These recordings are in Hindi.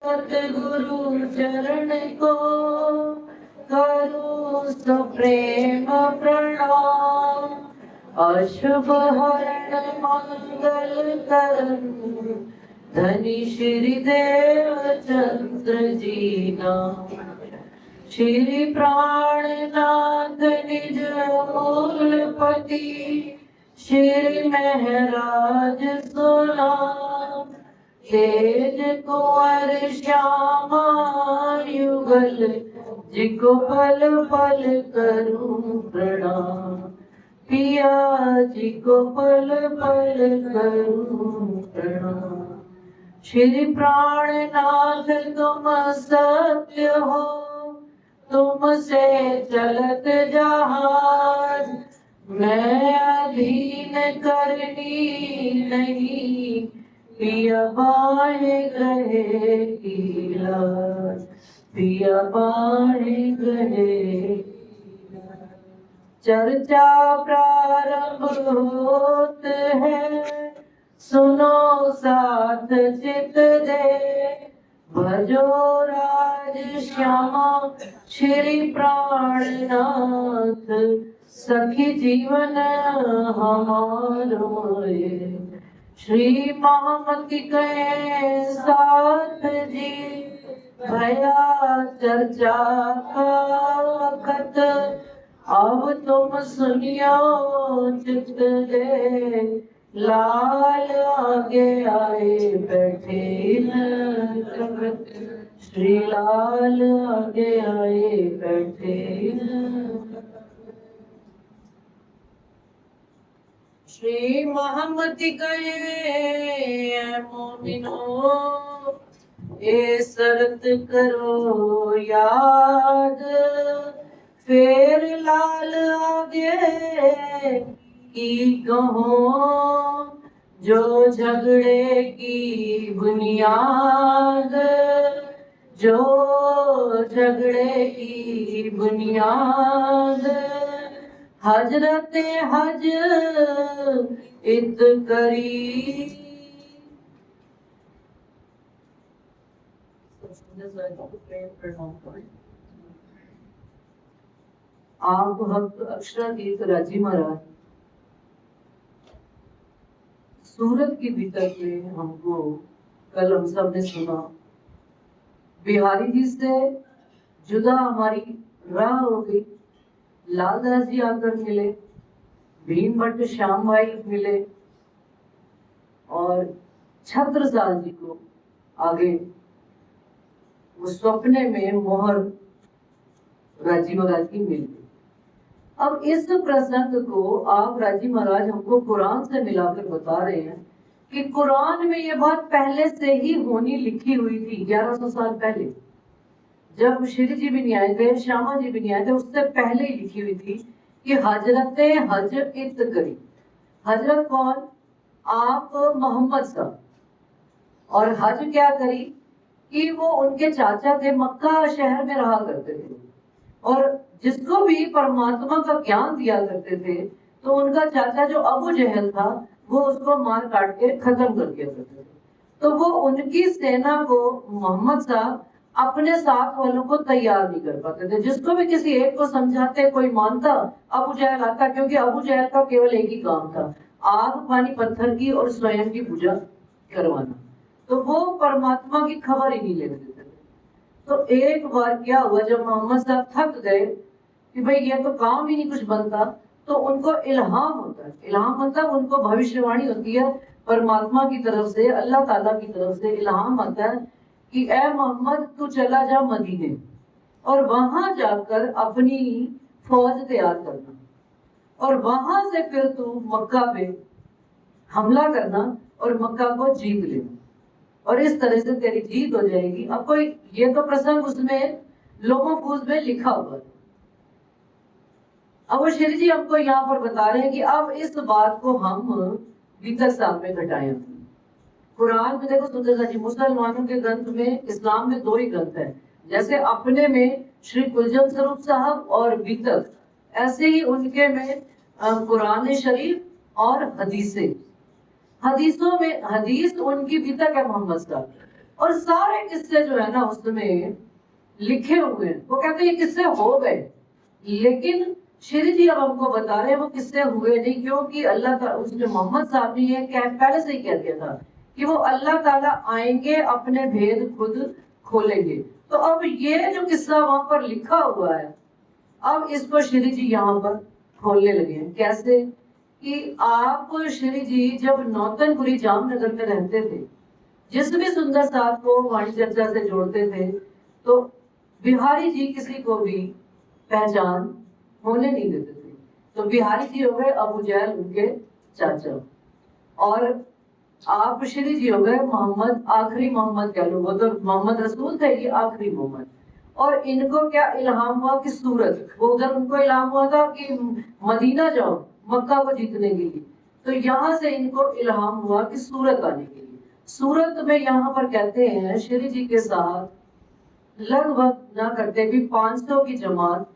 सतगुरु चरण को करो सप्रेम प्रणाम। अशुभ हरण मंगल करण धनी श्री देव चंद्र जी नाम। श्री प्राणनाथ निज मूलपति श्री महराज सुनाम। तेज कुंवर श्यामा युगल जिको पल पल करूं प्रणाम। पिया जी को पल पल करूं प्रणाम। श्री प्राणनाथ तुम सत्य हो तुमसे चलत जहाज। मैं अधीन करनी नहीं पिया बाहे गए की लाज। पिया बाहे गए। चर्चा प्रारंभ होत है सुनो साथ चित दे। भजो राज श्यामा श्री प्राणनाथ सखी जीवन हमारो ये। श्री महामति कहे साथ जी भया चर्चा का वक्त। अब तुम सुनियो चित दे लाल आगे आए बैठे न जगत। श्री लाल आगे आए बैठे न। श्री महामति कहे मोमिनो ए शरत करो याद। फिर लाल आगे की कहो जो झगड़े की बुनियाद। जो झगड़े की बुनियाद हजरते हज इत करी। आप भक्त अक्षरातीत राजी महाराज सूरत की भीतर में हमको कल हम सब ने सुना। बिहारी जी से जुदा हमारी राह हो गई। लालदास जी आकर मिले, भीम भट्ट श्याम भाई मिले और छत्रसाल जी को आगे वो सपने में मोहर राजी महाराज की मिल गई। अब इस प्रसंग को आप राजी महाराज हमको कुरान से मिलाकर बता रहे हैं कि कुरान में ये बात पहले से ही होनी लिखी हुई थी। 1100 साल पहले जब श्री जी भी नहीं आए थे, श्यामा जी भी नहीं आए थे, उससे पहले ही लिखी हुई थी कि हजरते हज इत करी। हजरत कौन? आप मोहम्मद साहब। और हज क्या करी कि वो उनके चाचा थे, मक्का शहर में रहा करते थे और जिसको भी परमात्मा का ज्ञान दिया करते थे तो उनका चाचा जो अबू जहल था वो उसको मार काट के खत्म कर दिया करते थे। तो वो उनकी सेना को मोहम्मद साहब अपने साथ वालों को तैयार नहीं कर पाते थे। जिसको भी किसी एक को समझाते कोई मानता, अबू जहल आता, क्योंकि अबू जहल का केवल एक ही काम था, आग पानी पत्थर की और स्वयं की पूजा करवाना। तो वो परमात्मा की खबर ही नहीं ले देते थे। तो एक बार क्या हुआ, जब मोहम्मद साहब थक गए कि भाई ये तो काम ही नहीं कुछ बनता, तो उनको इल्हाम होता है। इल्हाम मतलब उनको भविष्यवाणी होती है परमात्मा की तरफ से, अल्लाह ताला की तरफ से इल्हाम आता है कि ए मोहम्मद तू चला जा मदीने और वहां जाकर अपनी फौज तैयार करना और वहां से फिर तू मक्का पे हमला करना और मक्का को जीत लेना और इस तरह से तेरी जीत हो जाएगी। अब कोई ये तो प्रसंग उसमें लोगों को उसमें लिखा हुआ है। अब वो श्री जी हमको यहाँ पर बता रहे हैं कि अब इस बात को हम भीतर साहब में घटाएं। कुरान में देखो सुंदर जी, मुसलमानों के ग्रंथ में, इस्लाम में 2 ही ग्रंथ है। जैसे अपने में श्री कुलचंद स्वरूप साहब और बीतक, ऐसे ही उनके में कुरान शरीफ और हदीसें। हदीसों में हदीस उनकी बीतक है मोहम्मद साहब, और सारे किस्से जो है ना उसमें लिखे हुए हैं। वो कहते हैं ये किस्से हो गए, लेकिन श्री जी अब हमको बता रहे हैं वो किस्से हुए नहीं, क्योंकि अल्लाह का उसने मोहम्मद साहब ने ये पहले से ही कह दिया था कि वो अल्लाह ताला आएंगे, अपने भेद खुद खोलेंगे। तो अब ये जो किस्सा वहां पर लिखा हुआ है, अब इसको श्री जी यहाँ पर खोलने लगे हैं। कैसे कि आप श्री जी जब नौतनपुरी जामनगर में रहते थे, जिस भी सुंदर साहब को वाणी चर्चा से जोड़ते थे, तो बिहारी जी किसी को भी पहचान होने नहीं देते थे। तो बिहारी जी हो गए अबू जहल उनके चाचा, और आप श्री जी हो गए मोहम्मद, आखिरी मोहम्मद कह लो, वो तो मोहम्मद रसूल थे, ये आखिरी मोहम्मद। और इनको क्या इल्हाम हुआ कि सूरत, वो उधर उनको इल्हाम हुआ था कि मदीना जाओ मक्का को जीतने के लिए, तो यहाँ से इनको इल्हाम हुआ कि सूरत आने के लिए। सूरत में यहाँ पर कहते हैं श्री जी के साथ लगभग ना करते भी 500 की जमात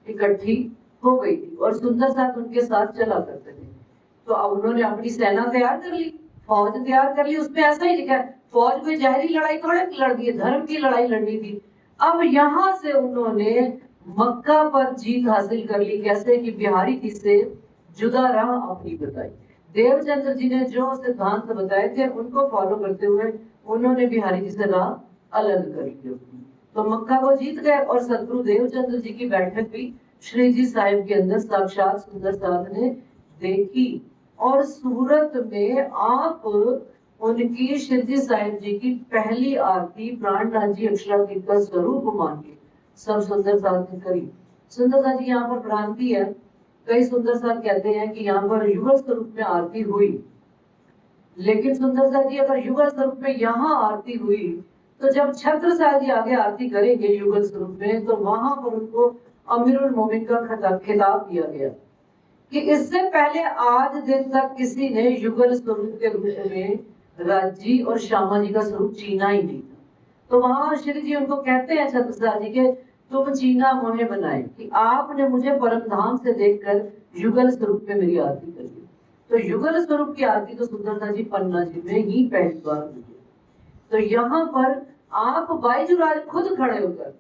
इकट्ठी हो गई थी, और सुंदर साथ उनके साथ चला करते थे। तो अब उन्होंने अपनी सेना तैयार कर ली, फौज तैयार कर ली। उसमें ऐसा ही लिखा है, फौज कोई जहरी लड़ाई थोड़े लड़ दी, धर्म की लड़ाई लड़नी थी। अब यहाँ से उन्होंने मक्का पर जीत हासिल कर ली। कैसे कि बिहारी जी से जुदा राह अपनी बताई। देवचंद्र जी ने जो सिद्धांत बताए थे उनको फॉलो करते हुए उन्होंने बिहारी जी से राह अलग कर ली। तो मक्का को जीत गए, और सदगुरु देवचंद्र जी की बैठक भी श्री जी साहिब के अंदर साक्षात सुंदर साहब ने देखी। और सूरत में आप उनकी श्री जी साहिब जी की पहली आरती प्राणनाथ जी अक्षराधीन का स्वरूप मान के सब सुंदर साहब ने करी। सुंदर साहब जी यहाँ पर भ्रांति है, कई सुंदर साहब कहते हैं कि यहाँ पर युगल स्वरूप में आरती हुई, लेकिन सुंदर साहब जी अगर युगल स्वरूप में यहाँ आरती हुई, तो जब छत्र साहब जी आगे आरती करेंगे युगल स्वरूप में, तो वहां पर उनको अमीरुल मोमिन का खिताब दिया गया कि इससे पहले आज दिन तक किसी ने युगल स्वरूप के रूप में राजी और श्यामा जी का स्वरूप चीना ही नहीं था। तो वहां श्री जी उनको कहते हैं छत्र साहब जी के, तुम चीना मोहे बनाए कि आपने मुझे परम धाम से देखकर युगल स्वरूप में मेरी आरती कर दी। तो युगल स्वरूप की आरती तो सुंदरता जी पन्ना जी में ही पहली बार हुई। तो यहाँ पर आप बाईजुराज खुद खड़े होकर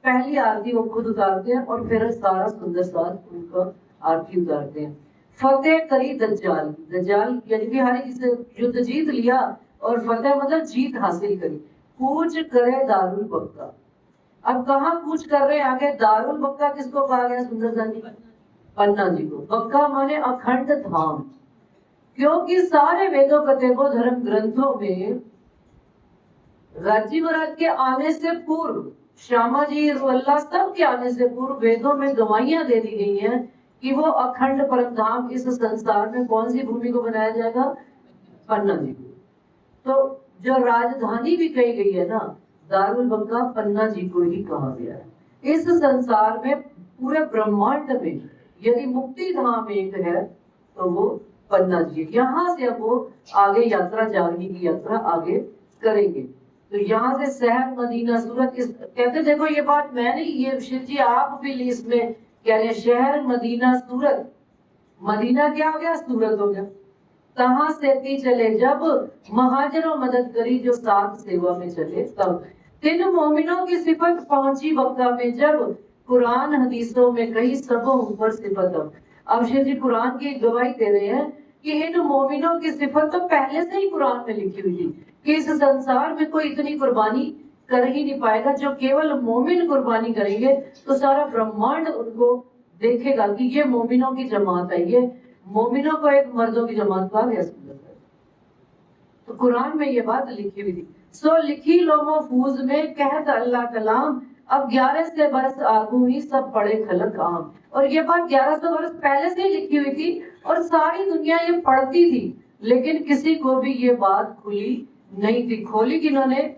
पहली आरती वो खुद उतारते हैं, और फिर सारा सुंदर साथ उनका आरती उतारते हैं। फतेह करी दज्जाल, दज्जाल यानी बिहारी जी से युद्ध जीत लिया, और फतेह मतलब जीत हासिल करी। कूच करे दारुल बक्का। अब कहाँ कूच कर रहे हैं आगे? दारुल बक्का किसको कहा गया सुंदर जी? पन्ना जी को। बक्का माने अखंड धाम, क्योंकि सारे वेदों कतेबों धर्म ग्रंथों में राजी महाराज के आने से पूर्व, श्यामा जी रुअल्लाह सब के आने से पूर्व वेदों में गवाहियां दे दी गई हैं कि वो अखंड परम धाम इस संसार में कौन सी भूमि को बनाया जाएगा? पन्ना जी को। तो जो राजधानी भी कही गई है ना, दारुल बक्का पन्ना जी को ही कहा गया है। इस संसार में पूरे ब्रह्मांड में यदि मुक्ति धाम एक है तो वो पन्ना जी। यहाँ से अब वो आगे यात्रा, जागने की यात्रा आगे करेंगे। तो यहाँ से शहर मदीना सूरत कहते, देखो ये बात मैं नहीं, ये शिव जी आप भी इसमें कह रहे हैं, शहर मदीना सूरत। मदीना क्या हो गया? सूरत हो गया। कहाँ से थी चले जब महाजरों मदद करी जो साथ सेवा में चले तब। तीन मोमिनों की सिफत पहुंची बक्का में जब, कुरान हदीसों में कही सबों ऊपर सिफत। अब शिव जी कुरान की गवाही दे रहे हैं कि इन मोमिनों की सिफत तो पहले से ही कुरान में लिखी हुई थी कि इस संसार में कोई इतनी कुर्बानी कर ही नहीं पाएगा। जो केवल मोमिन कुर्बानी करेंगे तो सारा ब्रह्मांड उनको देखेगा कि ये मोमिनों की जमात है। ये मोमिनों को एक मर्दों की जमात कहा गया। तो कुरान में ये बात लिखी हुई थी। सो लिखी लो महफूज में कहत अल्लाह कलाम, अब 1100 बरस आगू ही सब पढ़े खलक आम। और ये बात 1100 बरस पहले से ही लिखी हुई थी और सारी दुनिया ये पढ़ती थी, लेकिन किसी को भी ये बात खुली नहीं थी। खोली किन्होंने?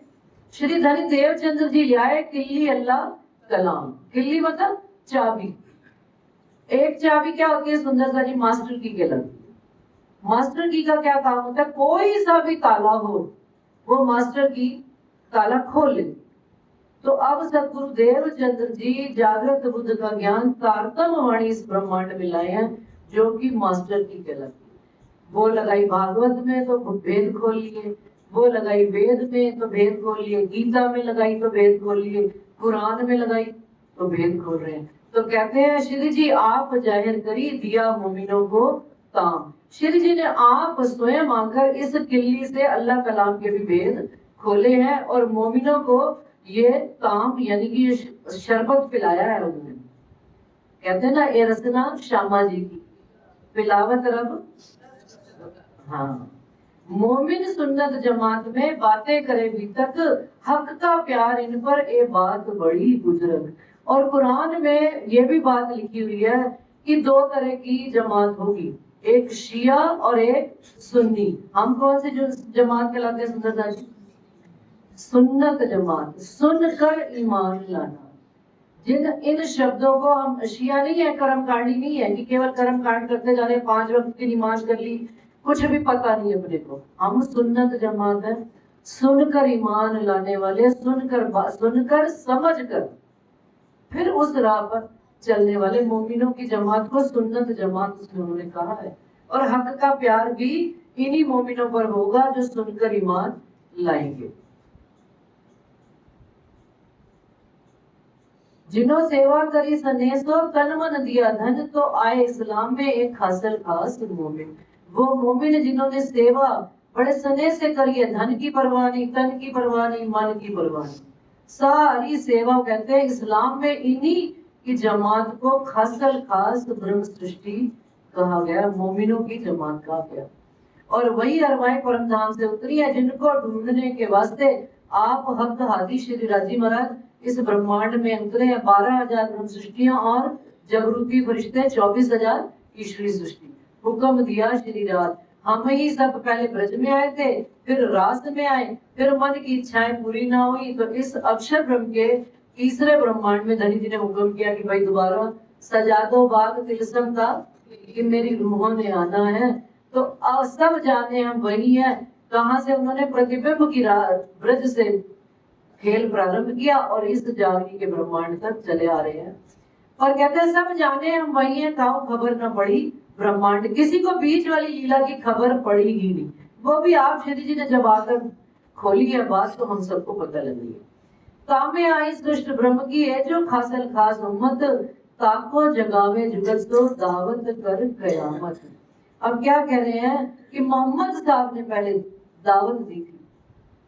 श्री धनी देवचंद्र जी लाए किल्ली अल्लाह कलाम। किल्ली मतलब चाबी। एक चाबी क्या होती है सुंदर सा जी? मास्टर की कहलाती है। मास्टर की का क्या काम होता है? कोई सा भी ताला हो वो मास्टर की ताला खोले। तो अब सतगुरु देवचंद्र जी जागृत बुद्ध का ज्ञान तारतम वाणी इस ब्रह्मांड में लाए हैं, जो कि मास्टर की कहलाती है। वो लगाई भागवत में तो भेद खोल लिए, वो लगाई वेद में तो भेद खोल लिए, गीता में लगाई तो भेद खोल लिए, कुरान में लगाई तो भेद खोल रहे हैं। तो कहते हैं श्री जी आप जाहिर करी दिया मोमिनों को काम। श्री जी ने आप स्वयं आकर इस किल्ली से अल्लाह कलाम के भी भेद खोले हैं और मोमिनों को ये काम यानी कि ये शरबत पिलाया है उन्होंने। कहते हैं ना ये रसना श्यामा जी की पिलावत रब। हाँ, मोमिन सुन्नत जमात में बातें करे भी तक, हक का प्यार इन पर ये बात बड़ी बुजुर्ग। और कुरान में ये भी बात लिखी हुई है कि दो तरह की जमात होगी, एक शिया और एक सुन्नी। हम कौन सी जमात कहलाते हैं सुंदरता जी? सुन्नत जमात, सुनकर ईमान लाना। जिन इन शब्दों को हम शिया नहीं है, कर्मकांडी नहीं है कि केवल कर्म कांड करते जा रहे, 5 वक्त की नमाज कर ली, कुछ भी पता नहीं अपने को। हम सुन्नत जमात है, सुनकर ईमान लाने वाले, सुनकर समझ कर फिर उस राह पर चलने वाले मोमिनों की जमात को सुन्नत जमात उन्होंने कहा है। और हक का प्यार भी इन्हीं मोमिनों पर होगा जो सुनकर ईमान लाएंगे। जिन्हों सेवा करी सनेसो तन मन दिया धन, तो आए इस्लाम में एक हासिल खास मोमिन। वो मोमिन जिन्होंने सेवा बड़े सने से करी है, धन की परवाह नहीं, तन की परवाह नहीं, मन की परवाह नहीं, सारी सेवा कहते हैं इस्लाम में इन्हीं की जमात को खासल खास ब्रह्म सृष्टि कहा गया, मोमिनों की जमात कहा गया। और वही अरवाएं परम धाम से उतरी है जिनको ढूंढने के वास्ते आप हक हादी श्री राजी महाराज इस ब्रह्मांड में उतरे हैं। 12,000 ब्रह्म सृष्टियां और जबरूती फरिश्ते 24,000 ईश्वरी सृष्टि। हुक्म दिया श्री राज, हम ही सब पहले ब्रज में आए थे, फिर रास में आए, फिर मन की इच्छाएं पूरी ना हुई तो इस अक्षर ब्रह्म के तीसरे ब्रह्मांड में धनी जी ने हुक्म किया कि भाई दोबारा सजा दो बाग तिलस्म का कि मेरी रूहों ने आना है। तो सब जाने हम वही है। कहां से उन्होंने प्रतिबिंब की ब्रज से खेल प्रारंभ किया और इस जागरी के ब्रह्मांड तक चले आ रहे हैं। और कहते हैं सब जाने हम वही है, काऊ खबर न पड़ी ब्रह्मांड। किसी को बीच वाली लीला की खबर पड़ी ही नहीं, वो भी आप श्री जी ने जब आकर खोली है बात तो हम सबको पता लग रही है। कामे आई सृष्ट ब्रह्म की है जो खासल खास उम्मत, ताको जगावे जुगत तो दावत कर कयामत। अब क्या कह रहे हैं कि मोहम्मद साहब ने पहले दावत दी थी।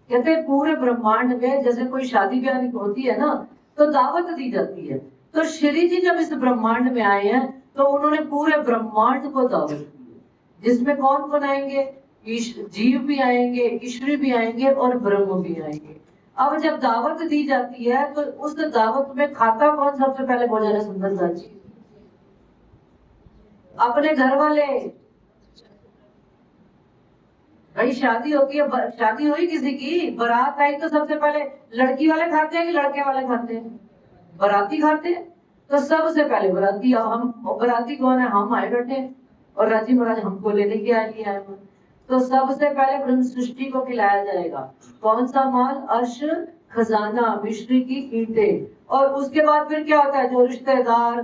कहते हैं पूरे ब्रह्मांड में जैसे कोई शादी ब्याह होती है ना तो दावत दी जाती है, तो श्री जी जब इस ब्रह्मांड में आए हैं तो उन्होंने पूरे ब्रह्मांड को दावत दी है, जिसमें कौन कौन आएंगे? जीव भी आएंगे, ईश्वरी भी आएंगे और ब्रह्म भी आएंगे। अब जब दावत दी जाती है तो उस दावत में खाता कौन सबसे पहले भोजन है? सुंदरता जी अपने घर वाले। भाई शादी होती है, शादी हुई किसी की, बारात आई तो सबसे पहले लड़की वाले खाते हैं कि लड़के वाले खाते हैं? बाराती खाते हैं। तो सबसे पहले बाराती, हम बाराती कौन है? हम आए बैठे और राजी महाराज हमको लेने के लिए आए। तो सबसे पहले ब्रह्म सृष्टि को खिलाया जाएगा कौन सा माल? अर्श खजाना, मिश्री की ईंटें। और उसके बाद फिर क्या होता है? जो रिश्तेदार,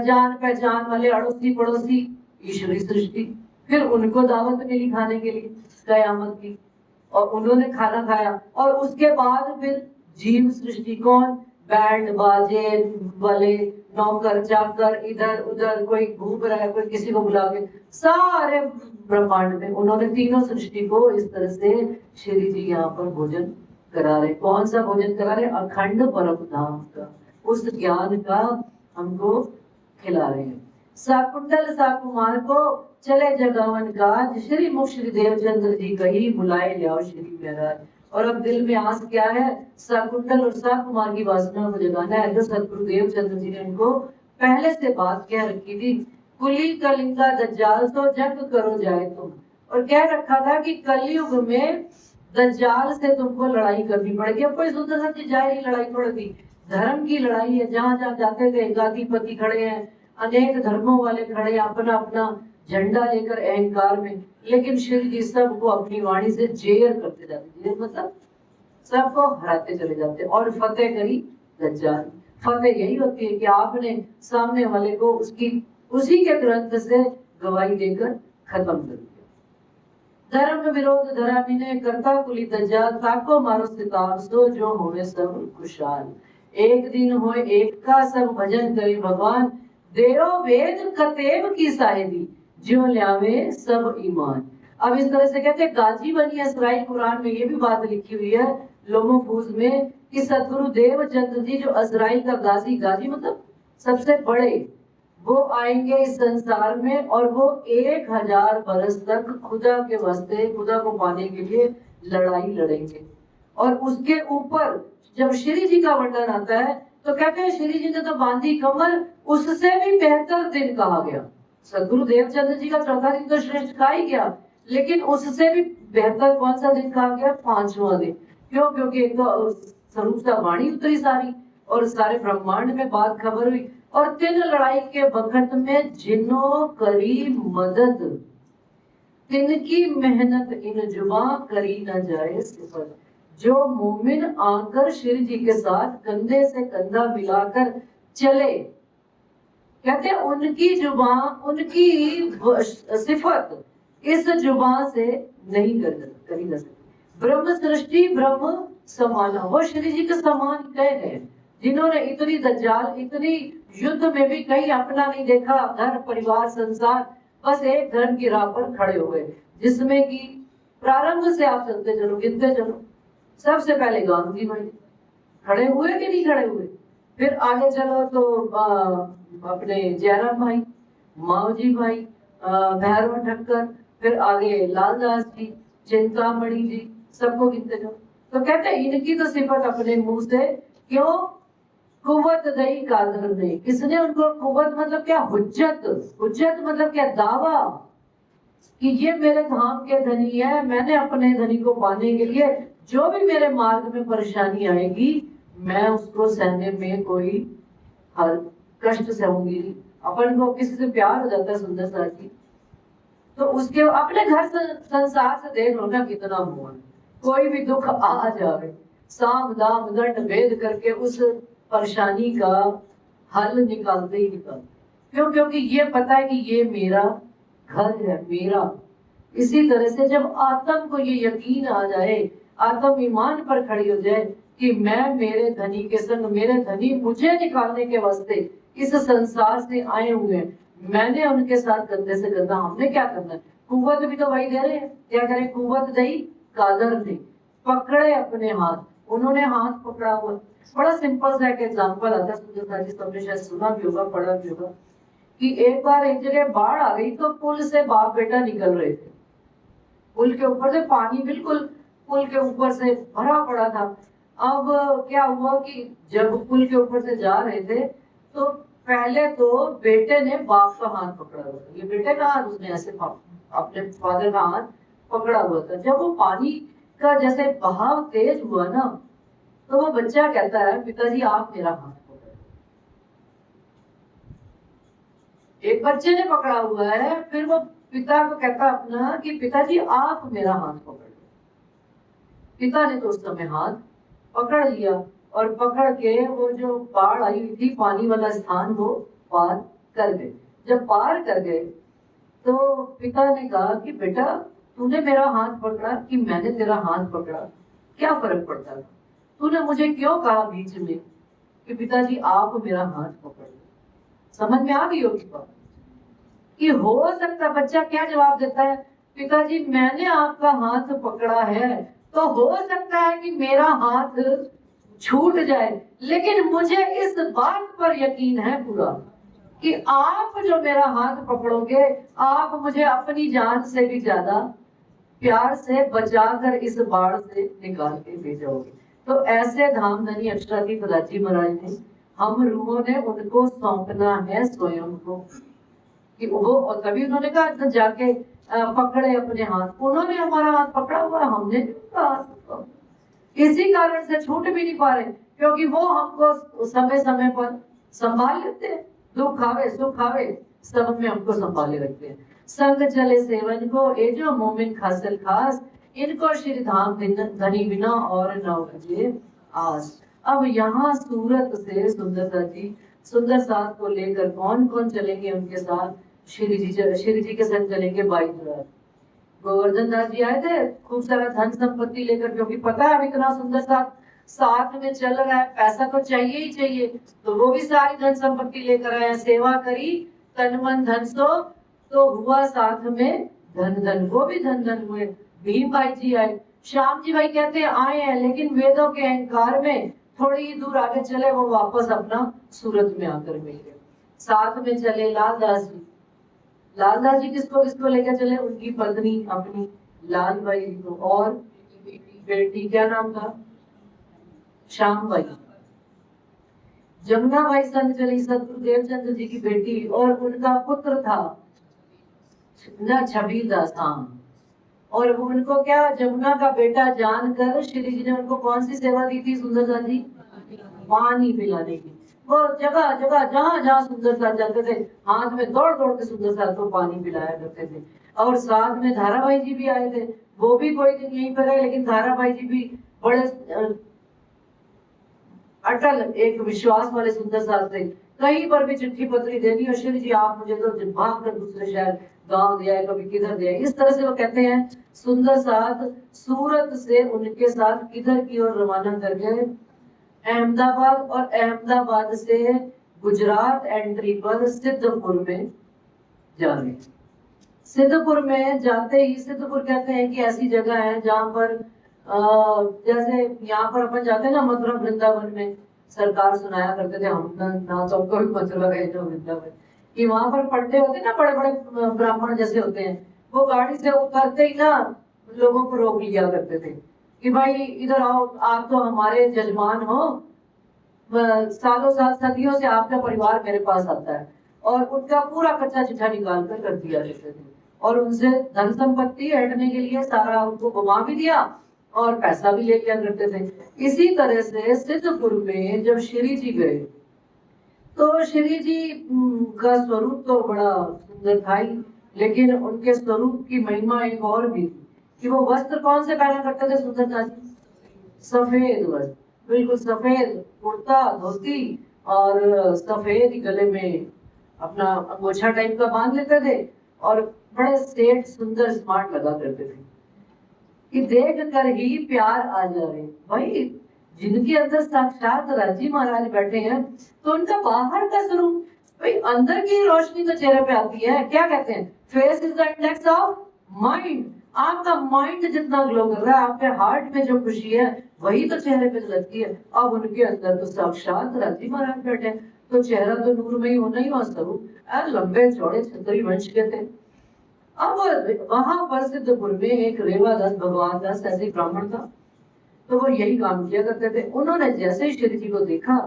जान पहचान वाले, अड़ोसी पड़ोसी, ईश्वरी सृष्टि, फिर उनको दावत मिली खाने के लिए कयामत की, और उन्होंने खाना खाया। और उसके बाद फिर जीव सृष्टि, कौन? बैंड बाजे वाले, नौकर चाकर, इधर उधर, कोई घूम रहा है, कोई किसी को बुला के, सारे ब्रह्मांड में उन्होंने तीनों सृष्टि को इस तरह से श्री जी यहाँ पर भोजन करा रहे। कौन सा भोजन करा रहे? अखंड परम धाम का, उस ज्ञान का हमको खिला रहे हैं। साकुंडल साकुमार को चले जगावन काज, श्री मुख श्री देवचंद्र जी कही बुलाए लियाओ श्री महाराज। और अब दिल में आस क्या है? साकुंडल और साकुमार की वासना को जगाना है, जो सतगुरु देवचंद्र जी ने उनको पहले से बात कह रखी थी। कुली कलिंगा दज्जाल तो जग करो जाए तुम, और कह रखा था कि कलयुग में दज्जाल से तुमको लड़ाई करनी पड़ेगी। अब कोई सुंदर सा चीज जाहिर लड़ाई थोड़ी थी, धर्म की लड़ाई है। जहां जहां जाते थे गादीपति खड़े हैं, अनेक धर्मों वाले खड़े, अपना अपना झंडा लेकर अहंकार में, लेकिन श्री जी सबको अपनी वाणी से जेर करते जाते। जेर मतलब सबको हराते चले जाते और फतेह करी दज्जाल। फतेह यही होती है कि आपने सामने वाले को उसकी उसी के ग्रंथ से गवाही देकर खत्म कर दिया। धर्म विरोध धरा मिने करता कुली दज्जाल ताको मारो सितार सो जो होवे सब खुशहाल। एक दिन होए एक का सब भजन करे भगवान देरो वेद कतेब की साहिबी जो ल्यावे सब ईमान। अब इस तरह से कहते हैं गाजी बनी है इसराइल कुरान में ये भी बात लिखी हुई है लोमोफूज में कि सदगुरु देवचंद्र जी जो इजराइल का गाजी, गाजी मतलब सबसे बड़े, वो आएंगे इस संसार में और वो 1000 बरस तक खुदा के वास्ते, खुदा को पाने के लिए लड़ाई लड़ेंगे। और उसके ऊपर जब श्री जी का वर्णन आता है तो कहते हैं श्री जी ने तो बांधी कमर, उससे भी बेहतर दिन कहा गया। सदगुरु देवचंद्र जी का चौथा दिन तो श्रेष्ठ कहा ही गया, लेकिन उससे भी बेहतर कौन सा दिन कहा गया? 5वां दिन। क्यों? क्योंकि एक तो स्वरूप सा वाणी उतरी सारी और सारे ब्रह्मांड में बात खबर हुई। और 3 लड़ाई के वक्त में जिन्हों करी मदद, तिनकी मेहनत इन जुबा करी न जाए सिफर। जो मोमिन आकर श्री जी के साथ कंधे से कंधा मिलाकर चले, कहते हैं उनकी जुबान, उनकी सिफत इस जुबान से नहीं करी जा सकती। ब्रह्म सृष्टि ब्रह्म समाना, वो श्री जी के समान कह गए जिन्होंने इतनी दज्जाल, इतनी युद्ध में भी कहीं अपना नहीं देखा, घर परिवार संसार, बस एक धर्म की राह पर खड़े हुए, जिसमें कि प्रारंभ से आप चलते चलो, गिनते चलो। सबसे पहले गांधी भाई खड़े हुए कि नहीं खड़े हुए, फिर आगे चलो तो अपने जयराम भाई, माओजी भाई, भैरव ठक्कर, फिर आगे लालदास जी, चिंतामणि जी, सबको गिनते जाओ। तो कहते हैं इनकी तो सिफत अपने मुंह से, क्यों? कुव्वत दई कादर ने, किसने उनको, कुव्वत मतलब क्या? हुज्जत, हुज्जत मतलब क्या? दावा कि ये मेरे धाम के धनी है, मैंने अपने धनी को पाने के लिए जो भी मेरे मार्ग में परेशानी आएगी मैं उसको सहने में कोई हर कष्ट सहूंगी। अपन को किसी से प्यार हो जाता है सुंदर सा जी, तो उसके अपने घर संसार से देख लो ना कितना हुआ, कोई भी दुख आ जाए साम दाम दंड भेद करके उस परेशानी का हल निकालते ही निकालते। क्यों? क्योंकि ये पता है कि ये मेरा घर है, मेरा। इसी तरह से जब आत्म को ये यकीन आ जाए, आत्म ईमान पर खड़ी हो जाए कि मैं मेरे धनी के संग, मेरे धनी मुझे निकालने के वास्ते इस संसार से आए हुए हैं, मैंने उनके साथ कंधे से कंधा, हमने क्या करना है? कुव्वत भी तो वही दे रहे हैं, क्या करें? कुव्वत दई कादर नहीं, पकड़े अपने हाथ, उन्होंने हाथ पकड़ा हुआ। बड़ा सिंपल सा एक एग्जाम्पल आता है, सबने शायद सुना भी होगा, पढ़ा भी होगा कि एक बार एक जगह बाढ़ आ गई तो पुल से बाप बेटा निकल रहे थे, पुल के ऊपर से पानी बिल्कुल पुल के ऊपर से भरा पड़ा था। अब क्या हुआ कि जब पुल के ऊपर से जा रहे थे तो पहले तो बेटे ने बाप का हाथ पकड़ा हुआ था, ये बेटे का हाथ उसने ऐसे अपने फादर का हाथ पकड़ा हुआ था। जब वो पानी का जैसे बहाव तेज हुआ ना, तो वो बच्चा कहता है पिताजी आप मेरा हाथ पकड़ो। एक बच्चे ने पकड़ा हुआ है, फिर वो पिता को कहता अपना कि पिताजी आप मेरा हाथ पकड़। पिता ने तो उस समय हाथ पकड़ लिया और पकड़ के वो जो बाढ़ आई हुई थी, पानी वाला स्थान, वो पार कर गए। जब पार कर गए तो पिता ने कहा कि बेटा तूने मेरा हाथ पकड़ा कि मैंने तेरा हाथ पकड़ा, क्या फर्क पड़ता है? तूने मुझे क्यों कहा बीच में कि पिताजी आप मेरा हाथ पकड़ लो? समझ में आ गई होगी बात कि हो सकता, बच्चा क्या जवाब देता है? पिताजी मैंने आपका हाथ पकड़ा है तो हो सकता है कि मेरा हाथ छूट जाए, लेकिन मुझे इस बात पर यकीन है पूरा कि आप जो मेरा हाथ पकड़ोगे, आप मुझे अपनी जान से भी ज्यादा प्यार से बचाकर इस बाढ़ से निकाल के भेजोगे। तो ऐसे धाम धनी अक्षराधीश राजी महाराज ने, हम रूहों ने उनको सौंपना है स्वयं को, कि वो, और तभी उन्होंने कहा जाके पकड़े अपने हाथ, उन्होंने हमारा हाथ पकड़ा हुआ, हमने इसी कारण से छूट भी नहीं पा रहे, क्योंकि वो हमको समय समय पर संभाल लेते हैं, दुख आवे सुख आवे सब में हमको संभाले रखते हैं। संग चले सेवन को ए जो मोमिन खासल खास, इनको श्री धाम धनी बिना और न बजे आस। अब यहाँ सूरत से सुंदरता जी, सुंदर साथ को लेकर कौन कौन चलेंगे उनके साथ? श्री जी के संग चलेंगे 22 रात। गोवर्धन दास जी आए थे खूब सारा धन संपत्ति लेकर, क्योंकि पता है अब इतना सुंदर साथ में चल रहा है, पैसा तो चाहिए ही चाहिए, तो वो भी सारी धन संपत्ति लेकर आए, सेवा करी तन मन धन सो, तो हुआ साथ में धन धन, वो भी धन धन हुए। भीम भाई जी आए, श्याम जी भाई कहते हैं आए हैं, लेकिन वेदों के अहंकार में थोड़ी ही दूर आगे चले, वो वापस अपना सूरत में आकर मिल गए। साथ में चले लालदास जी। लालदास जी किसको किसको लेकर चले? उनकी पत्नी अपनी लाल बाई जी को, और बेटी क्या नाम था? श्याम बाई। जमुना बाई संग चली, सतगुरुदेव चंद्र जी की बेटी, और उनका पुत्र था ना छबील दास। हाँ, और उनको क्या जमुना का बेटा जानकर श्री जी ने उनको कौन सी सेवा दी थी सुंदरदास जी? पानी पिलाने की। वो जगह जगह जहाँ जहाँ सुंदरदास जाते थे, हाथ में दौड़ दौड़ के सुंदरदास को पानी पिलाया करते थे। और साथ में धाराबाई जी भी आए थे, वो भी कोई दिन यहीं पर है, लेकिन धाराबाई जी भी बड़े अटल एक विश्वास वाले सुंदरदास थे। कहीं पर भी चिट्ठी पत्री देनी हो, श्री जी आप मुझे तो भाग कर दूसरे शहर गांव दिया, कभी किधर दिया, इस तरह से वो कहते हैं सुंदरदास सूरत से उनके साथ किधर की ओर रवाना कर गए? अहमदाबाद, और अहमदाबाद से गुजरात एंट्री पर सिद्धपुर में जा रहे। सिद्धपुर में जाते ही, सिद्धपुर कहते हैं कि ऐसी जगह है जहाँ पर जैसे यहाँ पर अपन जाते हैं ना मथुरा वृंदावन में, सरकार सुनाया करते थे, हम ना तो कोई मथुरा गए थे वृंदावन, कि वहां पर पंडे होते हैं ना, बड़े बड़े ब्राह्मण जैसे होते हैं, वो गाड़ी से उतरते ही ना लोगों को रोक लिया करते थे कि भाई इधर आओ, आप तो हमारे जजमान हो, सालों साल सदियों से आपका परिवार मेरे पास आता है, और उनका पूरा कच्चा चिट्ठा निकाल कर दिया करते थे, और उनसे धन संपत्ति हटने के लिए सारा उनको घुमा भी दिया और पैसा भी ले लिया करते थे। इसी तरह से सिद्धपुर में जब श्री जी गए, तो श्री जी का स्वरूप तो बड़ा सुंदर था ही, लेकिन उनके स्वरूप की महिमा एक और भी थी कि वो वस्त्र कौन से पहना करते थे सुंदरता जी? सफेद वस्त्र, बिल्कुल सफेद कुर्ता धोती, और सफेद गले में अपना अंगोछा टाइप का बांध लेते थे, और बड़े सेठ सुंदर स्मार्ट लगा करते थे कि देख कर ही प्यार आ जाए। भाई जिनके अंदर साक्षात राजी महाराज बैठे हैं, तो उनका बाहर का स्वरूप, भाई अंदर की रोशनी तो चेहरे पे आती है। क्या कहते हैं? Face is the index of mind. आपका माइंड जितना ग्लो कर रहा है, आपके हार्ट में जो खुशी है वही तो चेहरे पे लगती है। अब उनके अंदर तो साक्षात राजी महाराज बैठे, तो चेहरा तो नूरमयी होना ही, और स्वरूप लंबे चौड़े क्षत्रिय वंश के थे। अब वहां पर सिद्धपुर में एक रेवादास भगवान दास ऐसे ब्राह्मण था, तो वो यही काम किया करते थे। उन्होंने जैसे ही श्री जी को देखा,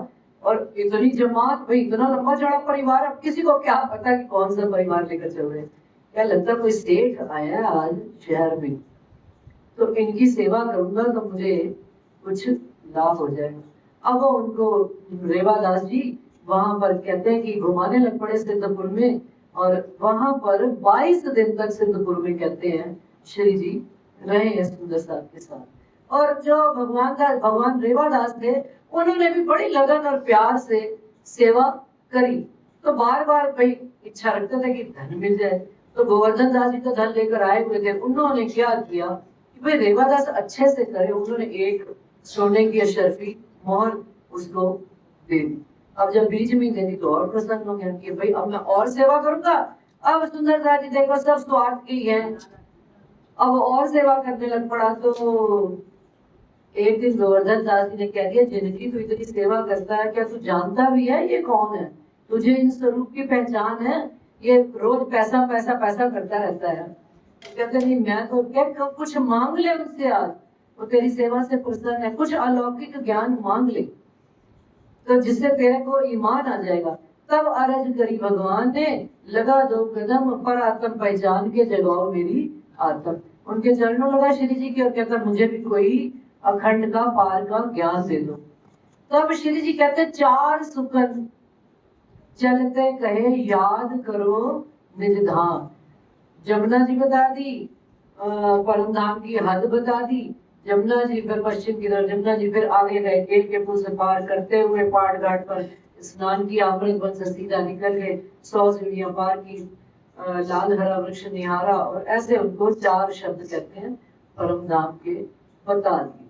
और इतनी जमात, भाई इतना लंबा चौड़ा परिवार, अब किसी को क्या पता कि कौन सा परिवार लेकर चल रहे हैं, क्या लगता है कोई सेठ आया है आज शहर में, तो इनकी सेवा करूंगा तो मुझे कुछ लाभ हो जाएगा। अब वो उनको रेवादास जी वहां पर कहते हैं कि घुमाने लग पड़े सिद्धपुर में, और वहां पर 22 दिन तक सिद्धपुर में कहते हैं श्री जी रहे हैं सुंदरदास के साथ। और जो भगवान रेवादास थे, उन्होंने भी बड़ी लगन और प्यार से सेवा करी। तो बार बार भाई इच्छा रखते थे कि धन मिल जाए, तो गोवर्धन दास जी तो धन लेकर आए हुए थे। उन्होंने क्या किया कि भाई रेवादास अच्छे से करे, उन्होंने एक सोने की अशरफी मोहर उसको दे दी। अब जब बीच में दे दी तो और प्रसन्न हो गया कि भाई अब मैं और सेवा करूंगा। अब सुंदरदास जी देखो सब स्वार्थ की है, अब और सेवा करने लग पड़ा। तो एक दिन गोवर्धन दास जी ने कह दिया, जिनकी तू इतनी सेवा करता है, क्या तू जानता भी है ये कौन है? तुझे इन स्वरूप की पहचान है? ये रोज पैसा पैसा पैसा करता रहता है। कहते नहीं, मैं तो क्या कुछ मांग ले उनसे, आज वो तेरी सेवा से प्रसन्न है, कुछ अलौकिक ज्ञान मांग ले तो जिससे तेरे को ईमान आ जाएगा। तब अरज करी भगवान ने, लगा दो कदम पर आत्म पहचान के जगाओ मेरी आत्म। उनके चरणों लगा श्री जी की, और कहता मुझे भी कोई अखंड का पार का ज्ञान दे दो। तब श्री जी कहते 4 सुकन चलते कहे याद करो निज धाम। जमुना जी बता दी, परम धाम की हद बता दी। जमुना जी फिर पश्चिम की तरफ, जमुना जी फिर आगे गए, केल के पुल से पार करते हुए पहाड़ घाट पर स्नान किया, अमृत वन से सीधा निकल गए, 100 सीढ़ियां पार की, लाल हरा वृक्ष निहारा, और ऐसे उनको 4 शब्द कहते हैं परम धाम के बता दिए।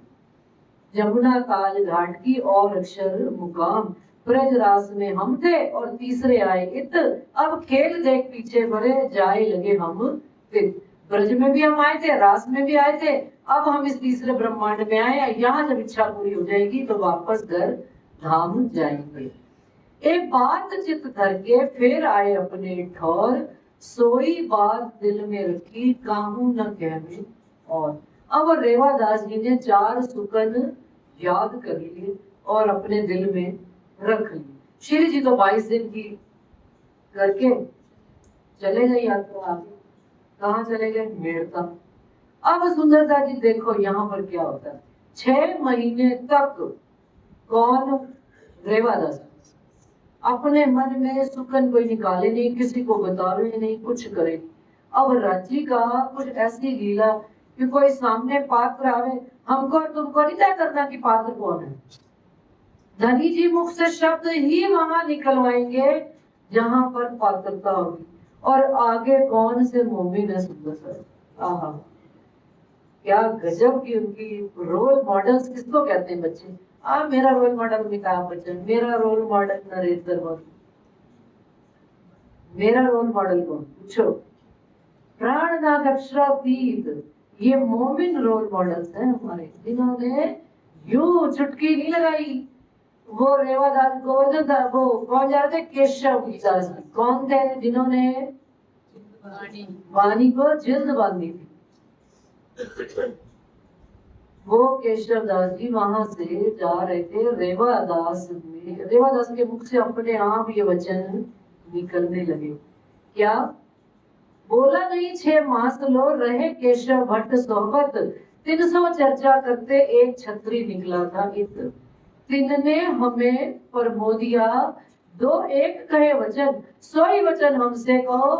यमुना काल घाट की और अक्षर मुकाम, ब्रज रास में हम थे और तीसरे आए इत, अब खेल देख पीछे बढ़े जाए लगे हम फिर। ब्रज में भी हम आए थे, रास में भी आए थे, अब हम इस तीसरे ब्रह्मांड में आए। यहाँ जब इच्छा पूरी हो जाएगी तो वापस घर धाम जाएंगे। एक बात चित धर के फिर आए अपने ठौर, सोई बात दिल में रखी काहू न कहवे और। अब रेवादास जी ने 4 सुकन याद कर लिए और अपने दिल में रख ली। श्री जी तो 22 दिन की करके चले गए यात्रा आगे। कहाँ चले गए? मेड़ता। अब सुंदरता जी देखो यहाँ पर क्या होता है। 6 महीने तक कौन? रेवादास अपने मन में सुकन कोई निकाले नहीं, किसी को बतावे नहीं, कुछ करे। अब राज्य का कुछ ऐसी लीला कि कोई सामने पात्र आवे, हमको और तुमको नहीं तय करना कि पात्र कौन है। धनी जी मुख से शब्द ही वहां निकलवाएंगे जहां पर पात्रता होगी, और आगे कौन से मोमिन है सुंदर सर। आहा, क्या गजब की उनकी रोल मॉडल्स किसको कहते हैं बच्चे। मेरा रोल मॉडल अमिताभ बच्चन, मेरा रोल मॉडल नरेंद्र मोदी, मेरा रोल मॉडल कौन? पूछो। प्राणनाथ अक्षरातीत, ये मोमिन रोल मॉडल्स हैं हमारे, जिन्होंने यूं चुटकी नहीं लगाई। वो रेवादास गोवर्धन था, वो कौन जा रहे थे? केशव दास। कौन थे? जिन्होंने वाणी को जिल्द बांधी थी। वो केशव दास जी वहां से जा रहे थे रेवादास में। रेवादास के मुख से अपने आप ये वचन निकलने लगे। क्या बोला नहीं? 6 मास लो रहे केशव भट्ट सोहबत, 300 चर्चा करते एक छत्री निकला था इत। 3 ने हमें प्रमोदिया, 2 एक कहे वचन, सोई वचन हमसे कहो,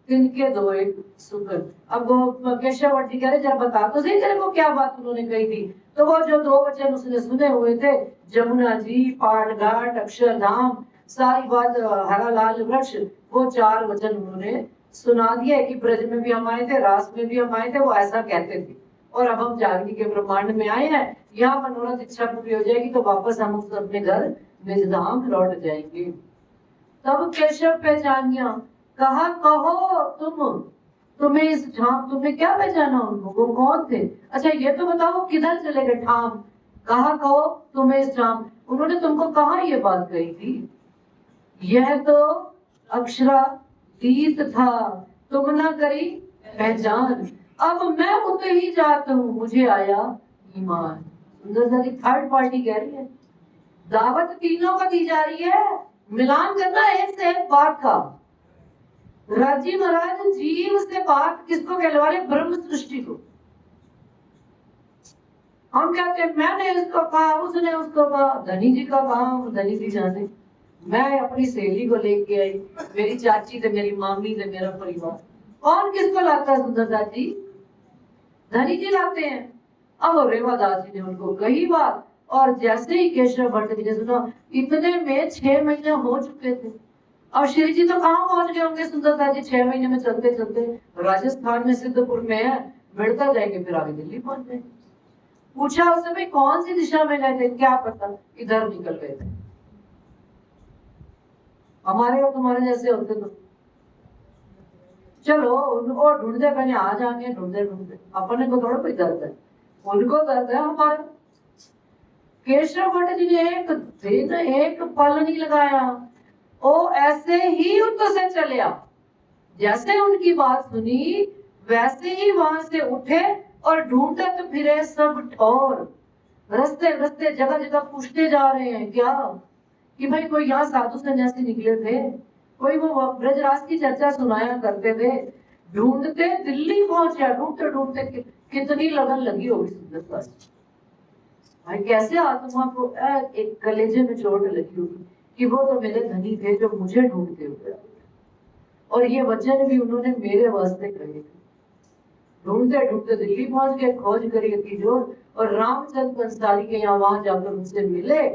3 के 2 एक सुकन। अब वो केशव भट्ट जी कह रहे जरा बता तो सही तेरे को क्या बात उन्होंने कही थी। तो वो जो 2 वचन उसने सुने हुए थे, जमुना जी, पाट घाट, अक्षरधाम, सारी बात हरा लाल वृक्ष, वो 4 वचन उन्होंने सुना दिए कि ब्रज में भी हम आए थे, रास में भी हम आए थे, वो ऐसा कहते थे। और अब हम जानकी के ब्रह्मांड में आए हैं, यहाँ मनोरथ इच्छा पूरी हो जाएगी तो वापस हम अपने घर निज धाम लौट जाएंगे। तब केशव पहचानिया, कहा कहो तुम्हें इस ठाम, तुमने क्या पहचाना उनको? वो कौन थे? अच्छा ये तो बताओ किधर चले गए ठाम? कहा कहो तुम्हें इस ठाम, उन्होंने तुमको कहा ये बात कही थी? यह तो अक्षरातीत था, तुम ना करी पहचान, अब मैं उते ही जाता हूँ, मुझे आया ईमान। सुंदर सी थर्ड पार्टी कह रही है, दावत तीनों का दी जा रही है, मिलान करना एक से एक बात का। राजी महाराज जीव से बात किसको कहलवा रहे? ब्रह्म सृष्टि को। हम कहते हैं मैंने उसको कहा, उसने उसको कहा, धनी जी का कहा, धनी जी जाने। मैं अपनी सहेली को लेके आई, मेरी चाची थे, मेरी मामी थे, मेरा परिवार। कौन किसको लाता है? सुंदरदास जी, धनी जी लाते हैं। अब रेवादास जी ने उनको कही बात, और जैसे ही केशव भट्ट जी ने सुना, इतने में 6 महीने हो चुके थे। अब श्री जी तो कहाँ पहुंच गए होंगे सुंदरदास जी? 6 महीने में चलते चलते राजस्थान में सिद्धपुर में है, मिलता जाएंगे, फिर आगे दिल्ली पहुंच जाएंगे। पूछा उस समय कौन सी दिशा में गए थे? क्या पता, इधर निकल गए थे। हमारे और तुम्हारे जैसे होते तो चलो उनको ढूंढते, पहले आ जाएंगे, ढूंढते ढूंढते। अपने को थोड़ा कोई दर्द है, उनको दर्द है हमारा। केशव भट्ट जी ने एक दिन एक पल नहीं लगाया, वो ऐसे ही उत्तर से चले आ। जैसे उनकी बात सुनी वैसे ही वहां से उठे और ढूंढते तो फिरे सब ठौर। रस्ते रस्ते जगह जगह पूछते जा रहे हैं क्या कि भाई कोई यहाँ साधु सन्यासी निकले थे, कोई वो ब्रजराज की चर्चा सुनाया करते थे। ढूंढते दिल्ली पहुंचा, ढूंढते ढूंढते कितनी लगन लगी होगी सुंदरता भाई। कैसे आत्मा को एक कलेजे में चोट लगी होगी कि वो तो मेरे धनी थे जो मुझे ढूंढते हुए, और ये वचन भी उन्होंने मेरे वास्ते कहे थे। ढूंढते ढूंढते दिल्ली पहुंच गए, खोज करी इतनी जोर, और रामचंद्र कंसारी के यहाँ वहां जाकर उनसे मिले।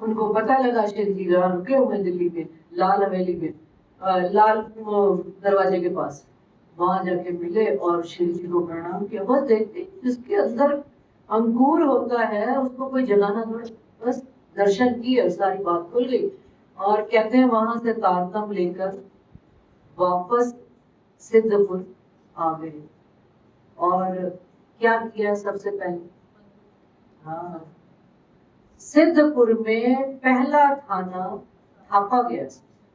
उनको पता लगा श्री जी रुके हुए दिल्ली में, लाल हवेली में। लाल दरवाजे के पास, वहां जाके मिले और श्री जी को प्रणाम किया। बस देखते जिसके अंदर अंकुर होता है उसको कोई जगाना थोड़ा, बस दर्शन किए सारी बात खुल गई। और कहते हैं वहां से तारतम लेकर वापस सिद्धपुर आ गए। और क्या किया सबसे पहले, हाँ, सिद्धपुर में पहला थाना थापा गया।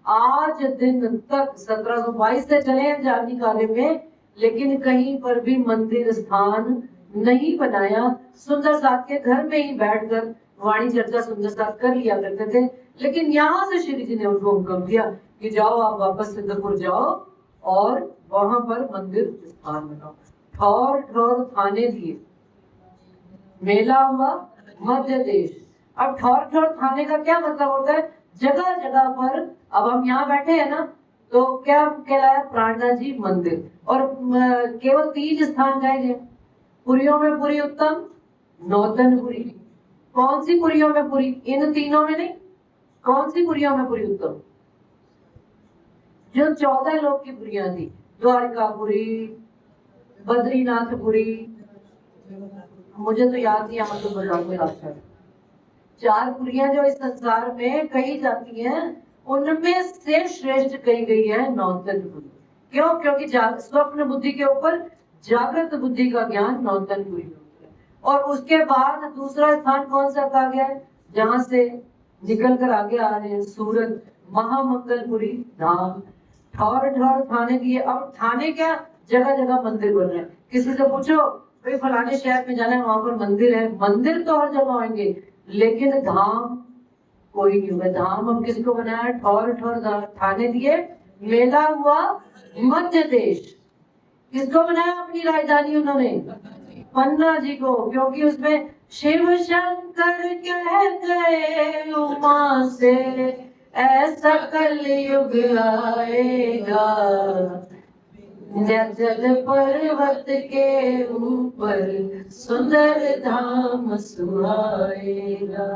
आज दिन तक 1722 से चले हैं जानी काले में, लेकिन कहीं पर भी मंदिर स्थान नहीं बनाया। सुंदर साथ के घर में ही बैठकर वाणी चर्चा सुंदर साथ कर लिया करते थे। लेकिन यहाँ से श्री जी ने उनको हुक्म दिया कि जाओ आप वापस सिद्धपुर जाओ और वहां पर मंदिर स्थान बनाओ। ठौर ठौर थाने दिए, मेला हुआ मध्य देश। अब ठौर ठौर थाने का क्या मतलब होता है, जगह जगह पर। अब हम यहाँ बैठे हैं ना, तो क्या कहलाया, प्राणनाथ जी मंदिर। और केवल 3 स्थान गए गए, पुरियों में पुरी उत्तम, नौतनपुरी। कौन सी पुरियों में पुरी, इन तीनों में नहीं, कौन सी पुरियों में पुरी उत्तम, जो 14 लोग की पुरियां थी, द्वारकापुरी, बद्रीनाथपुरी, मुझे तो याद नहीं, यहाँ तो बताऊंगे रास्ता। 4 पुरियां जो इस संसार में कही जाती हैं, उनमें से श्रेष्ठ कही गई है नौतनपुरी। क्यों? क्योंकि स्वप्न बुद्धि के ऊपर जागृत बुद्धि का ज्ञान नौतनपुरी होता है। और उसके बाद दूसरा स्थान कौन सा आ गया है, जहां से निकल कर आगे आ रहे हैं, सूरत, महामंगलपुरी धाम। ठौर ठौर थाने दिए। अब थाने क्या, जगह जगह मंदिर बन रहे हैं। किसी से पूछो भाई फलाने शहर में जाना है, वहां पर मंदिर है। मंदिर तो हर जगह होंगे, लेकिन धाम कोई नहीं होगा। धाम हम किसी को बनाया, ठौर ठौर थाने दिए। मेला हुआ मध्य देश, किसको बनाया अपनी राजधानी उन्होंने, पन्ना जी को। क्योंकि उसमें शिव शंकर कह गए उमा से, ऐसा कलयुग आएगा, जल पर्वत के ऊपर सुंदर धाम सुहाएगा।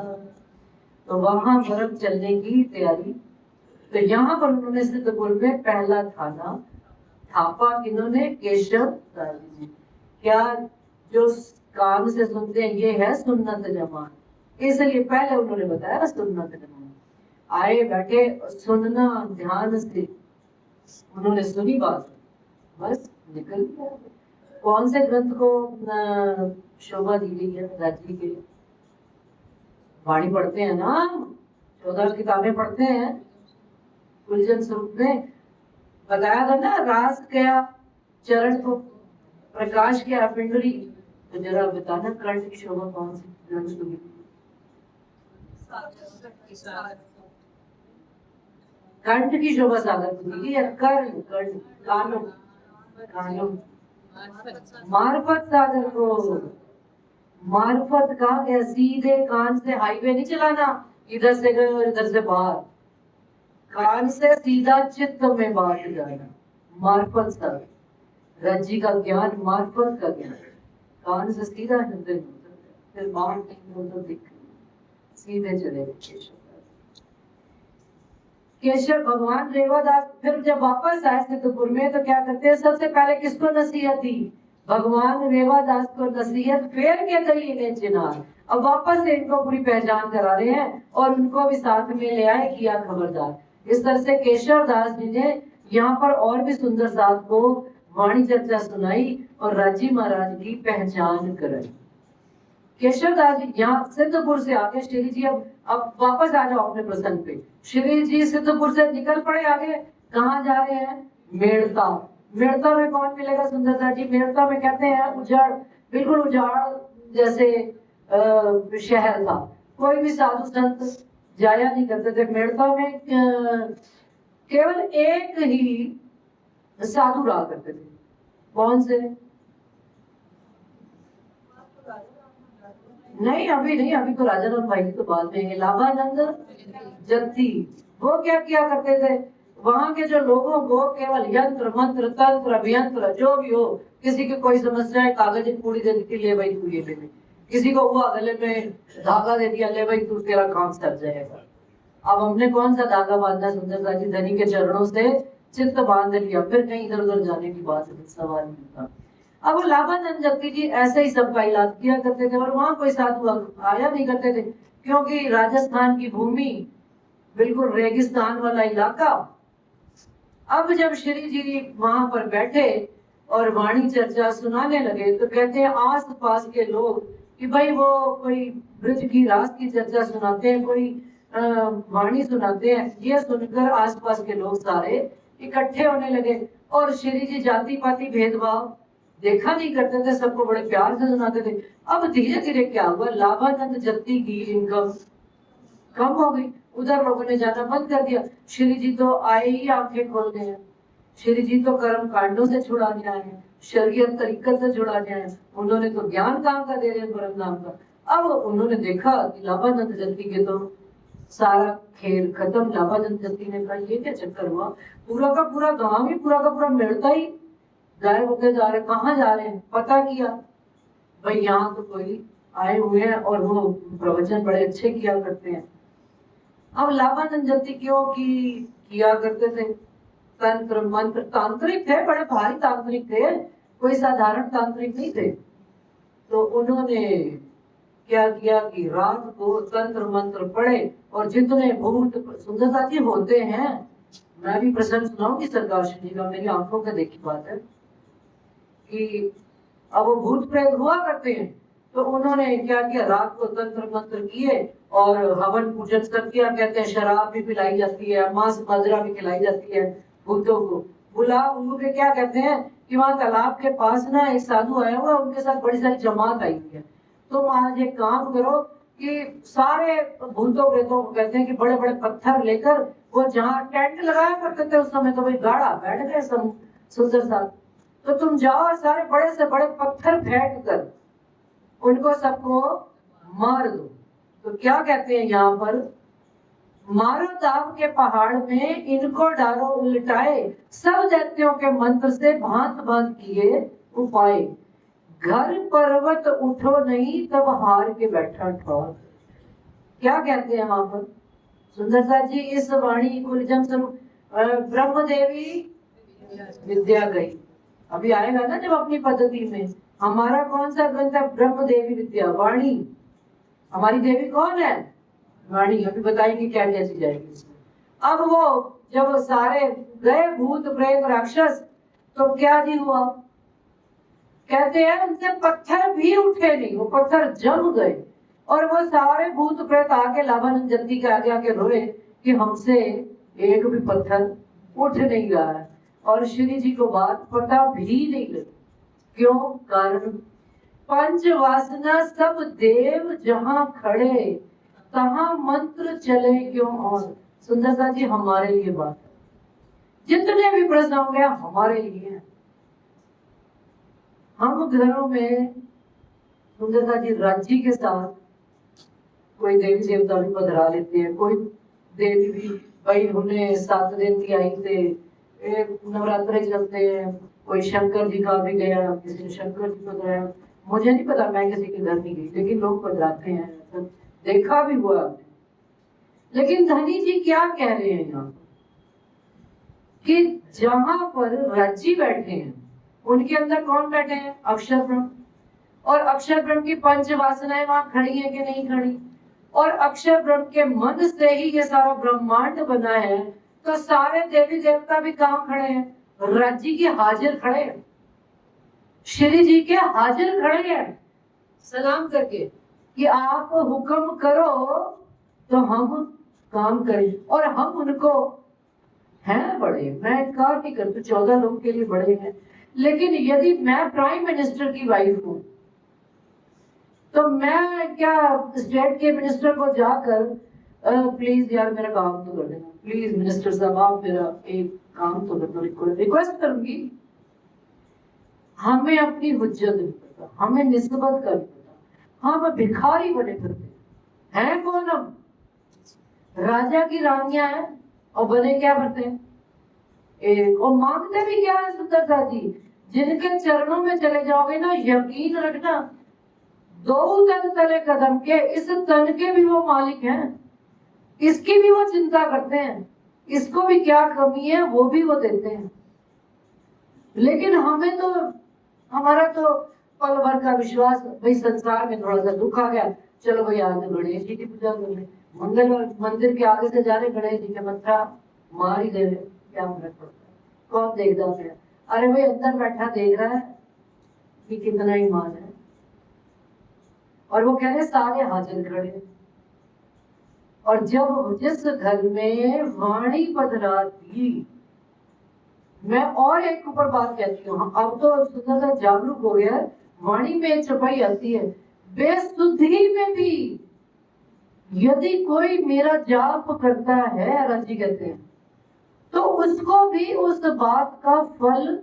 तो वहां बर्फ चलने की तैयारी। तो यहाँ पर उन्होंने सिद्धपुर में पहला थाना थापा, किन्होंने, केशव दास जी। क्या जो कान से सुनते हैं ये है सुन्नत जमान, इसलिए पहले उन्होंने बताया सुन्नत जमान। आए बैठे सुनना ध्यान से, उन्होंने सुनी बात, बस निकल गया। कौन से ग्रंथ को शोभा दी गई है, राज्य के वाणी पढ़ते हैं ना, 14 किताबें पढ़ते हैं। गुलशन स्वरूप में बताया था ना, रास क्या चरण को प्रकाश किया पिंडली। तो जरा बताना कंठ की शोभा कौन सी ग्रंथ को दी? कंठ की शोभा सागर को दी है, कर्ण कर्ण कानों कानों मार्फत सागर को। मार्फत का क्या, सीधे कान से हाईवे नहीं चलाना, इधर से गए और इधर से बाहर, कान से सीधा चित्त में बात जाना। मार्फत सागर, रज्जी का ज्ञान, मार्फत का ज्ञान, कान से सीधा हृदय में, फिर बाहर नहीं दिख, सीधे चले केशव भगवान रेवादास। फिर जब वापस आए सिद्धपुर में तो क्या करते हैं, सबसे पहले किसको नसीहत दी, भगवान रेवादास को नसीहत, फेर के गई इन्हें चिनार। अब वापस से इनको पूरी पहचान करा रहे हैं और उनको भी साथ में ले आए, किया खबरदार। इस तरह से केशव दास जी ने यहाँ पर और भी सुंदर साथ को वाणी चर्चा सुनाई और राजी महाराज की पहचान कराई। केशव दास जी यहाँ सिद्धपुर से आके, श्री जी अब वापस आ जाओ अपने प्रसंग पे। श्री जी सिद्धपुर से निकल पड़े आगे, कहाँ जा रहे हैं, मेड़ता। मेड़ता में कौन मिलेगा सुंदरदास जी, मेड़ता में कहते हैं उजाड़, बिल्कुल उजाड़ जैसे शहर था, कोई भी साधु संत जाया नहीं करते थे। मेड़ता में केवल एक ही साधु रहा करते थे, कौन से, नहीं अभी नहीं, अभी तो राजा राम भाई तो बाद में, लाभानंद जत्ती। वो क्या किया करते थे, वहां के जो लोगों को केवल यंत्र मंत्र तंत्र अभियंत्र जो भी हो, किसी की कोई समस्या है, कागज की पूरी दे दी, ले भाई तू ये ले, किसी को हुआ गले में धागा दे दिया, ले भाई तू तेरा काम सर जाएगा। अब हमने कौन सा धागा बांधना सुंदरता जी, धनी के चरणों से चित्त बांध लिया, फिर कहीं इधर उधर जाने की बात सवाल नहीं था। अब लाभानंद जत्ती जी ऐसे ही सबका इलाज किया करते थे और वहां कोई साधु आया नहीं करते थे, क्योंकि राजस्थान की भूमि बिल्कुल रेगिस्तान वाला इलाका। अब जब श्री जी वहां पर बैठे और वाणी चर्चा सुनाने लगे तो कहते हैं आस पास के लोग कि भाई वो कोई ब्रज की रास की चर्चा सुनाते हैं, कोई वाणी सुनाते हैं। ये सुनकर आसपास के लोग सारे इकट्ठे होने लगे और श्री जी जाति पाति भेदभाव देखा नहीं करते थे, सबको बड़े प्यार से सुनाते थे। अब धीरे धीरे क्या हुआ, लाभानंद जत्ती की इनकम कम हो गई, उधर लोगों ने जाना बंद कर दिया। श्री जी तो आए ही आंखें खोलने हैं, श्री जी तो कर्म कांडों से छुड़ाने आए हैं, शरीयत तरीकत से छुड़ाने आए, उन्होंने तो ज्ञान काम का दे रहे हैं, परम नाम का। अब उन्होंने देखा कि लाभानंद जत्ती के तो सारा खेल खत्म। लाभानंद जत्ती ने कहा ये क्या चक्कर हुआ, पूरा का पूरा गांव ही पूरा का पूरा मिलता ही गायब होते जा रहे, कहाँ जा रहे हैं। पता किया भाई यहाँ तो कोई आए हुए हैं और वो प्रवचन बड़े अच्छे किया करते हैं। अब लाभानंद जत्ती क्यों किया करते थे, तंत्र मंत्र तांत्रिक थे, बड़े भारी तांत्रिक थे, कोई साधारण तांत्रिक नहीं थे। तो उन्होंने क्या किया कि रात को तंत्र मंत्र पढ़े और जितने भूत सुंदरता जी होते हैं, मैं भी प्रसंग सुनाऊंगी सरकार जी का, मेरी आंखों का देखी बात है कि अब वो भूत प्रेत हुआ करते हैं। तो उन्होंने क्या किया, रात को तंत्र मंत्र किए और हवन पूजन सब किया। कहते हैं शराब भी पिलाई जाती है, मांस मदिरा भी खिलाई जाती है भूतों को। बुला उल्लू के क्या कहते हैं कि वहां तालाब के पास ना एक साधु आया हुआ, उनके साथ बड़ी सारी जमात आई हुई है। तो आज एक काम करो कि सारे भूतों प्रेतों को कहते हैं कि बड़े बड़े पत्थर लेकर, वो जहाँ टेंट लगाया करते थे उस समय तो भाई गाढ़ा बैठ गए सब सुंदर सा, तो तुम जाओ और सारे बड़े से बड़े पत्थर फेंक कर उनको सबको मार दो। तो क्या कहते हैं यहाँ पर, मारो दाव के पहाड़ में इनको डालो उलटाए, सब दैत्यों के मंत्र से भांत भांत किए उपाय, घर पर्वत उठो नहीं तब हार के बैठा ठौर। क्या कहते हैं वहां पर सुंदरता जी, इस वाणी कुलजन स्वरूप ब्रह्म देवी विद्या गई। अभी आएगा ना जब अपनी पद्धति में, हमारा कौन सा ग्रंथ है, ब्रह्म देवी विद्या वाणी। हमारी देवी कौन है, वाणी। अभी बताएंगे क्या क्या चीज आएगी। अब वो जब सारे गए भूत प्रेत राक्षस, तो क्या जी हुआ, कहते हैं उनसे पत्थर भी उठे नहीं, वो पत्थर जम गए और वो सारे भूत प्रेत आके लाभानंद जत्ती के आगे रोए कि हमसे एक भी पत्थर उठ नहीं रहा है। और श्री जी को बात पता भी नहीं लगी, क्यों, कारण पंच वासना सब देव जहां खड़े, तहां मंत्र चले क्यों। और सुंदरता जी हमारे लिए बात है, जितने भी प्रश्न होंगे हमारे लिए है। हम घरों में सुंदरता जी राज्य के साथ कोई देवी देवता भी पधरा लेते हैं, कोई देवी भी भाई उन्हें 7 दिन की आई थे, नवरात्रे चलते हैं, कोई शंकर जी का भी गया, किसी ने शंकर जी को गया, मुझे नहीं पता, मैं किसी के घर नहीं गई, लेकिन लोग पधराते हैं, तो देखा भी हुआ। लेकिन धनी जी क्या कह रहे हैं यहाँ कि जहां पर राज्य बैठे हैं उनके अंदर कौन बैठे हैं, अक्षर ब्रह्म। और अक्षर ब्रह्म की पंच वासनाएं वहां खड़ी है कि नहीं खड़ी, और अक्षर ब्रह्म के मन से ही ये सारा ब्रह्मांड बना है। तो सारे देवी देवता भी कहाँ खड़े हैं, राज्य के हाजिर खड़े हैं, श्री जी के हाजिर खड़े हैं सलाम करके कि आप हुक्म करो तो हम काम करें। और हम उनको हैं बड़े, मैं इनकार नहीं करती, 14 लोग के लिए बड़े हैं, लेकिन यदि मैं प्राइम मिनिस्टर की वाइफ हूँ तो मैं क्या स्टेट के मिनिस्टर को जाकर प्लीज यार मेरा काम तो कर देना, प्लीज मिनिस्टर साहब आप मेरा एक काम तो कर दो, रिक्वेस्ट करूंगी। हमें अपनी हुज्जत नहीं पता, हमें निस्बत कर पता, हम भिखारी बने फिरते हैं। कौन हम, राजा की रानियां हैं और बने क्या करते हैं एक, और मांगते भी क्या है सुंदरता जी, जिनके चरणों में चले जाओगे ना, यकीन रखना 2 तन तले कदम के, इस तन के भी वो मालिक हैं। इसकी भी वो चिंता करते हैं, इसको भी क्या कमी है वो भी वो देते हैं। लेकिन हमें तो, हमारा तो पल भर का विश्वास, भाई संसार में थोड़ा सा दुख आ गया, चलो भाई आज गणेश जी की पूजा कर ले, मंदिर के आगे से जा रहे गणेश जी के मत्था मार ही दे रहे, क्या फर्क पड़ता है, कौन देखता है? अरे भाई अंदर बैठा देख रहा है कि कितना ईमान है। और वो कह रहे सारे हाजिर खड़े। और जब जिस घर में वाणी पधराती, मैं और एक ऊपर बात कहती हूँ, अब तो सुंदर जागरूक हो गया, वाणी में चपाई आती है, बेसुधी में भी यदि कोई मेरा जाप करता है, राजी कहते हैं, तो उसको भी उस बात का फल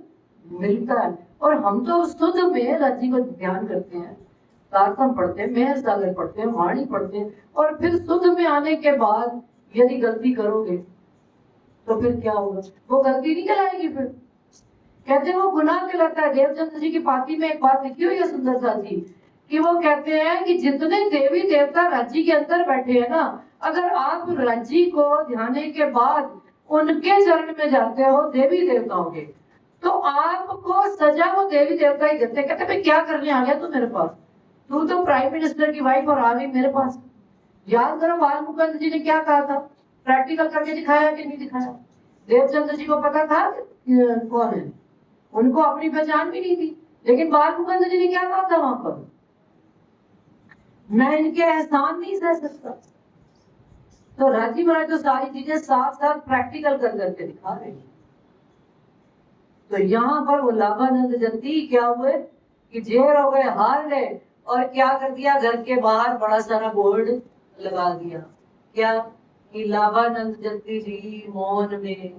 मिलता है। और हम तो शुद्ध में राजी को ध्यान करते हैं, तारतम पढ़ते हैं, मेहर सागर पढ़ते हैं, वाणी पढ़ते हैं, और फिर शुद्ध में आने के बाद यदि गलती करोगे तो फिर क्या होगा? वो गलती नहीं कहलाएगी, फिर कहते हैं वो गुनाह कहलाता है। देवचंद्र जी की पाती में एक बात लिखी हुई है सुंदर सा जी, कि वो कहते हैं कि जितने देवी देवता राज्य के अंदर बैठे हैं ना, अगर आप राज्य को ध्याने के बाद उनके चरण में जाते हो देवी देवताओं के, तो आपको सजा वो देवी देवता ही देते। कहते भाई क्या करने आ गया तू मेरे पास, तू तो प्राइम मिनिस्टर की वाइफ और आ गई मेरे पास। याद करो बाल मुकुंद जी ने क्या कहा था, प्रैक्टिकल करके दिखाया कि नहीं दिखाया? देवचंद्र जी को पता था कौन है, उनको अपनी पहचान भी नहीं थी, लेकिन बाल मुकुंद जी ने क्या कहा था वहां पर, मैं इनके एहसान नहीं सह सकता। तो राजी महाराज तो सारी चीजें साफ साफ प्रैक्टिकल कर करके दिखा रहे हैं। तो यहाँ पर वो लाभानंद जंती क्या हुए कि जेर हो गए, हार गए, और क्या कर दिया, घर के बाहर बड़ा सारा बोर्ड लगा दिया, क्या कि लाभानंद जंती जी मौन में,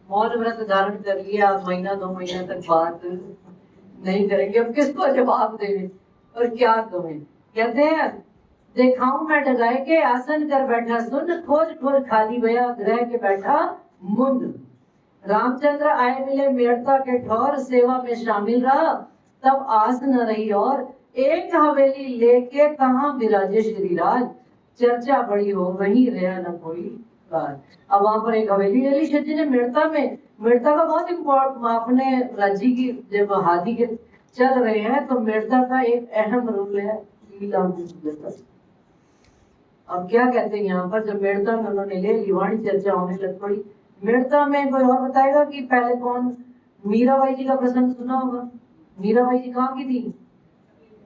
मौन व्रत धारण कर लिया, महीना 2 महीना तक बात नहीं करेंगे, अब किसको जवाब देंगे और क्या कहें? कहते हैं देखाऊं मैं डगाए के, आसन कर बैठा सुन, खोज खोज खाली भया, ग्रह के बैठा मुन। रामचंद्र आए मिले मेड़ता के ठौर, सेवा में शामिल रहा तब आस न रही, और एक हवेली लेके कहाँ विराजे श्री राज, चर्चा बड़ी हो वहीं रहा न कोई काज। अब वहां पर एक हवेली ले ली जी ने मेड़ता में। मेड़ता का बहुत इम्पोर्टेंट, अपने राज्य की जब हादी के चल रहे हैं तो मेड़ता का एक अहम रोल है। अब क्या कहते हैं यहाँ पर, जब मेड़ता में उन्होंने ले ली, वाणी चर्चा होने लग पड़ी। मेड़ता में कोई और बताएगा कि पहले कौन? मीराबाई जी का प्रसंग सुना होगा। मीराबाई जी कहाँ की थी?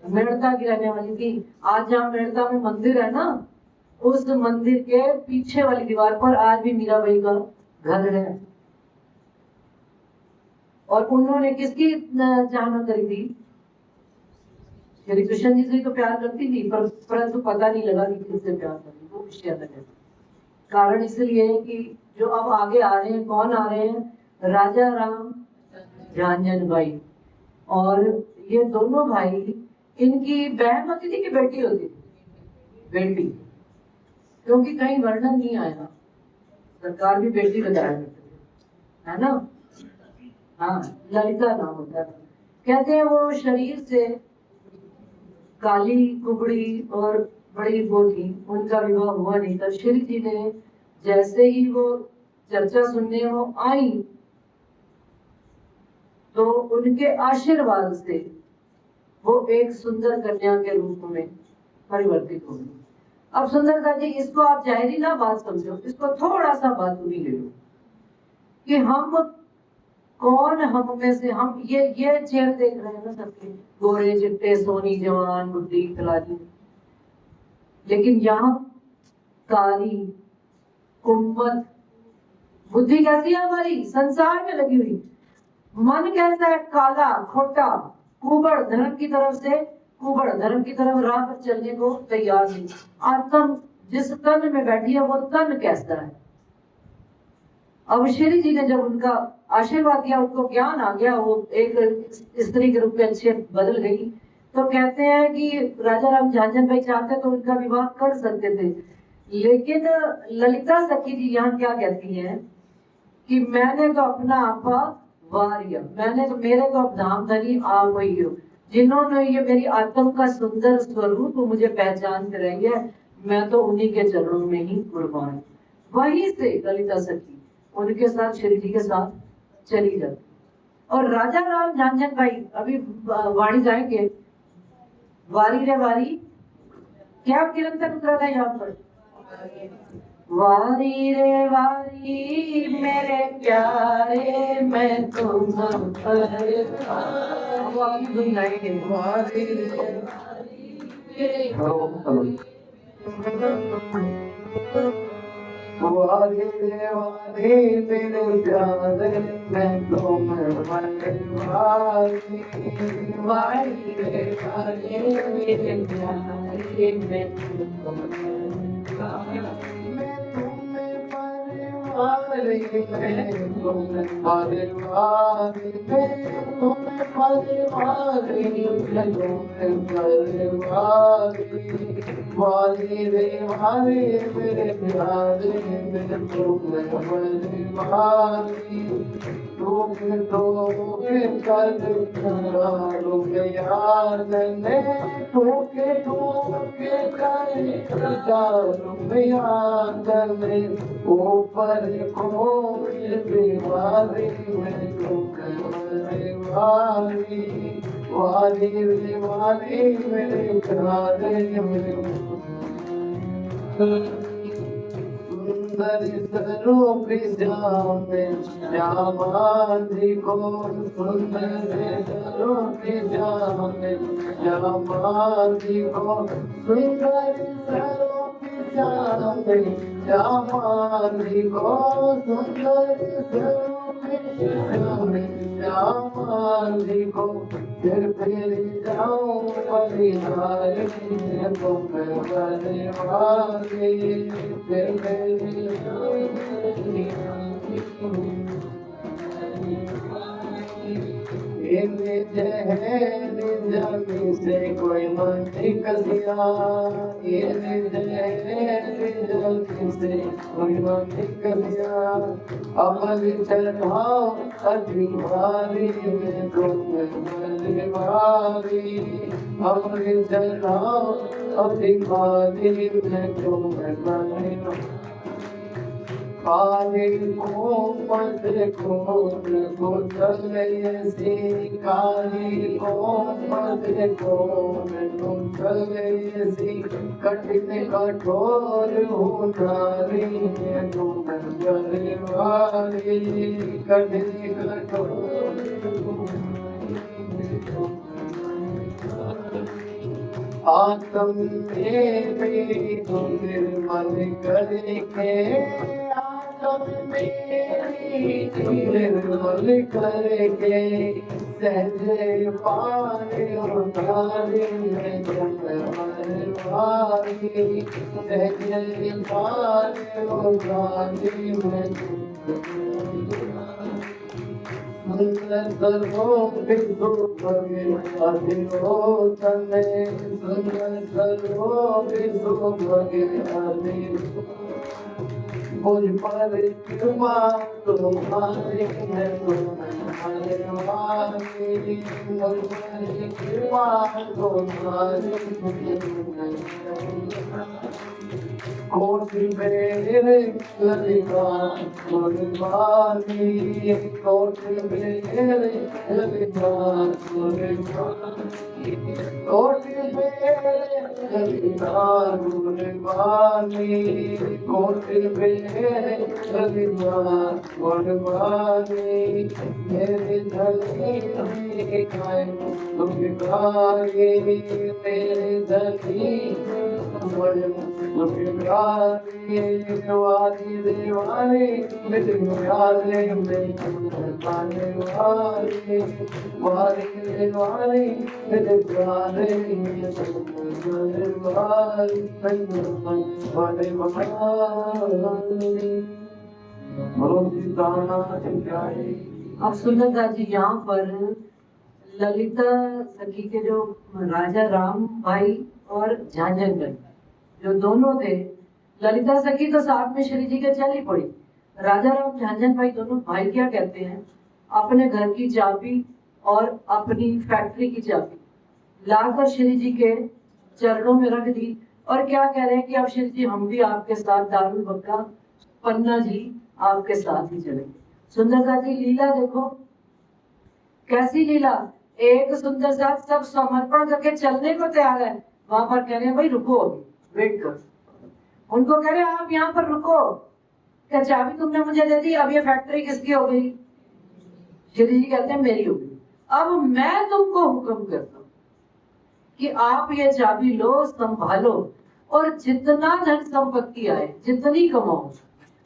मेड़ता की रहने वाली थी। आज जहाँ मेड़ता में मंदिर है ना, उस मंदिर के पीछे वाली दीवार पर आज भी मीराबाई का घर है। और उन्होंने किसकी चाहना करी थी? श्री कृष्ण जी से तो प्यार करती थी, परंतु पता नहीं लगा कि किससे प्यार करती, वो विषय अलग है। कारण इसलिए कि जो अब आगे आ रहे हैं, कौन आ रहे हैं? राजा राम झांझन भाई। और ये दोनों भाई, इनकी बहन होती थी कि बेटी होती थी? बेटी, क्योंकि कहीं वर्णन नहीं आया, सरकार भी बेटी बताया करते थे, है ना? हाँ, ललिता नाम होता था। कहते हैं वो शरीर से काली कुबड़ी और बड़ी वो थी, उनका विवाह हुआ नहीं था। श्री जी ने जैसे ही वो चर्चा सुनने वो आई, तो उनके आशीर्वाद से वो एक सुंदर कन्या के रूप में परिवर्तित हो गई। अब सुंदरता जी, इसको आप जाहिरी ना बात समझो, इसको थोड़ा सा बात भी ले लो कि हम कौन, हम में से हम ये चेहरे देख रहे हैं ना सबके, गोरे चिट्टे सोनी जवान बुद्धि खिलाड़ी, लेकिन यहाँ काली कुम्मत बुद्धि कैसी है हमारी? संसार में लगी हुई। मन कैसा है? काला खोटा कुबड़, धर्म की तरफ से कुबड़, धर्म की तरफ राह पर चलने को तैयार नहीं। आत्म जिस तन में बैठी है वो तन कैसा है? अब श्री जी ने जब उनका आशीर्वाद दिया, उनको ज्ञान आ गया, वो एक स्त्री के रूप में अच्छे बदल गई। तो कहते हैं कि राजा राम झांझन भाई चाहते तो उनका विवाह कर सकते थे, लेकिन ललिता सखी जी यहाँ क्या कहती हैं कि मैंने तो अपना आपा वारिया, मैंने तो, मेरे तो अब धाम धनी आ गई हो, जिन्होंने ये मेरी आत्म का सुंदर स्वरूप मुझे पहचान कर रही है, मैं तो उन्हीं के चरणों में ही कुर्बान। वहीं से ललिता सखी उनके साथ श्री जी के साथ चली जाती। और राजा राम झांझन भाई अभी वाणी गाएंगे, वारी रे वारी, क्या किरंतर उतरा था यहाँ पर, वारी रे वारी मेरे प्यारे मैं तुम पर, वो आप धुन गाएंगे, वारी रे वारी रे वारी मेरे प्यारे मैं तुम पर, वारी वारी रे वारी मेरे प्यारे मैं तुम वारी रे वारी मेरे प्यारे मेरे ठोके कर याद ने ठोके ठोके कर याद ने ऊपर खोल दीवारी में वारी वारी वारी मेरे प्यारे मेरे सुंदर स्वरूप श्यामे श्यामाधि को, सुंदर स्वरूप श्यामे श्यामाधि को, सुंदर स्वरूप श्यामे श्यामाधि को, सुंदर स्वरूप श्यामे श्यामाधि को, फिर जाऊं परिवार को परिवारी, फिर जमी से कोई मंत्री कसिया, जमी से कोई मंत्री कसिया, अमल चढ़ाओ अधिकारी में भारी, अमल चढ़ाओ अधिकारी में काली को मत खोल को चले सी, काली को मत खोल को चले सी, कठिन कठोर हो नारी तुम परिवारी, कठिन कठोर आत्म मेरी तुम निर्मल करके, निर्मल करके सहजे पानी उतारी में सहजे पानी उतारी में सुंदर सर्वों विष्णु भगे अधिरोधने, सुंदर सर्वों विष्णु भगे मुझ पर कृपा तुम्हारी है, तुम्हारे वाली मुझ पर कृपा तुम्हारी कोटि मेरे ललिता गुणवानी, कोटि मेरे ललिता गुणवानी, कोटि मेरे ललिता गुणवानी, कोटि मेरे ललिता गुणवानी, मेरे धनी खाए तुम गाए, मेरे धनी वारी देवानी मेरे प्यारे वारी वारी देवानी मेरे प्यारे अब सुंदरता जी यहाँ पर ललिता सखी के जो राजा राम भाई और झांझन भाई जो दोनों थे, ललिता सखी तो साथ में श्री जी के चल ही पड़ी, राजा राम झांझन भाई दोनों भाई क्या कहते हैं, अपने घर की चाबी और अपनी फैक्ट्री की चाबी लाकर श्री जी के चरणों में रख दी और क्या कह रहे हैं कि अब श्री जी हम भी आपके साथ दारुल बक्का पन्ना जी आपके साथ ही चलेंगे। सुंदरता जी लीला देखो कैसी लीला, एक सुंदर सा सब समर्पण करके चलने को तैयार है, वहां पर कह रहे हैं भाई रुको अभी वेट कर, उनको कह रहे हैं आप यहाँ पर रुको, क्या चाबी तुमने मुझे दे दी, अब ये फैक्ट्री किसकी हो गई? श्री जी कहते हैं मेरी हो गई। अब मैं तुमको हुक्म करता हूं कि आप ये चाबी लो, संभालो, और जितना धन संपत्ति आए, जितनी कमाओ,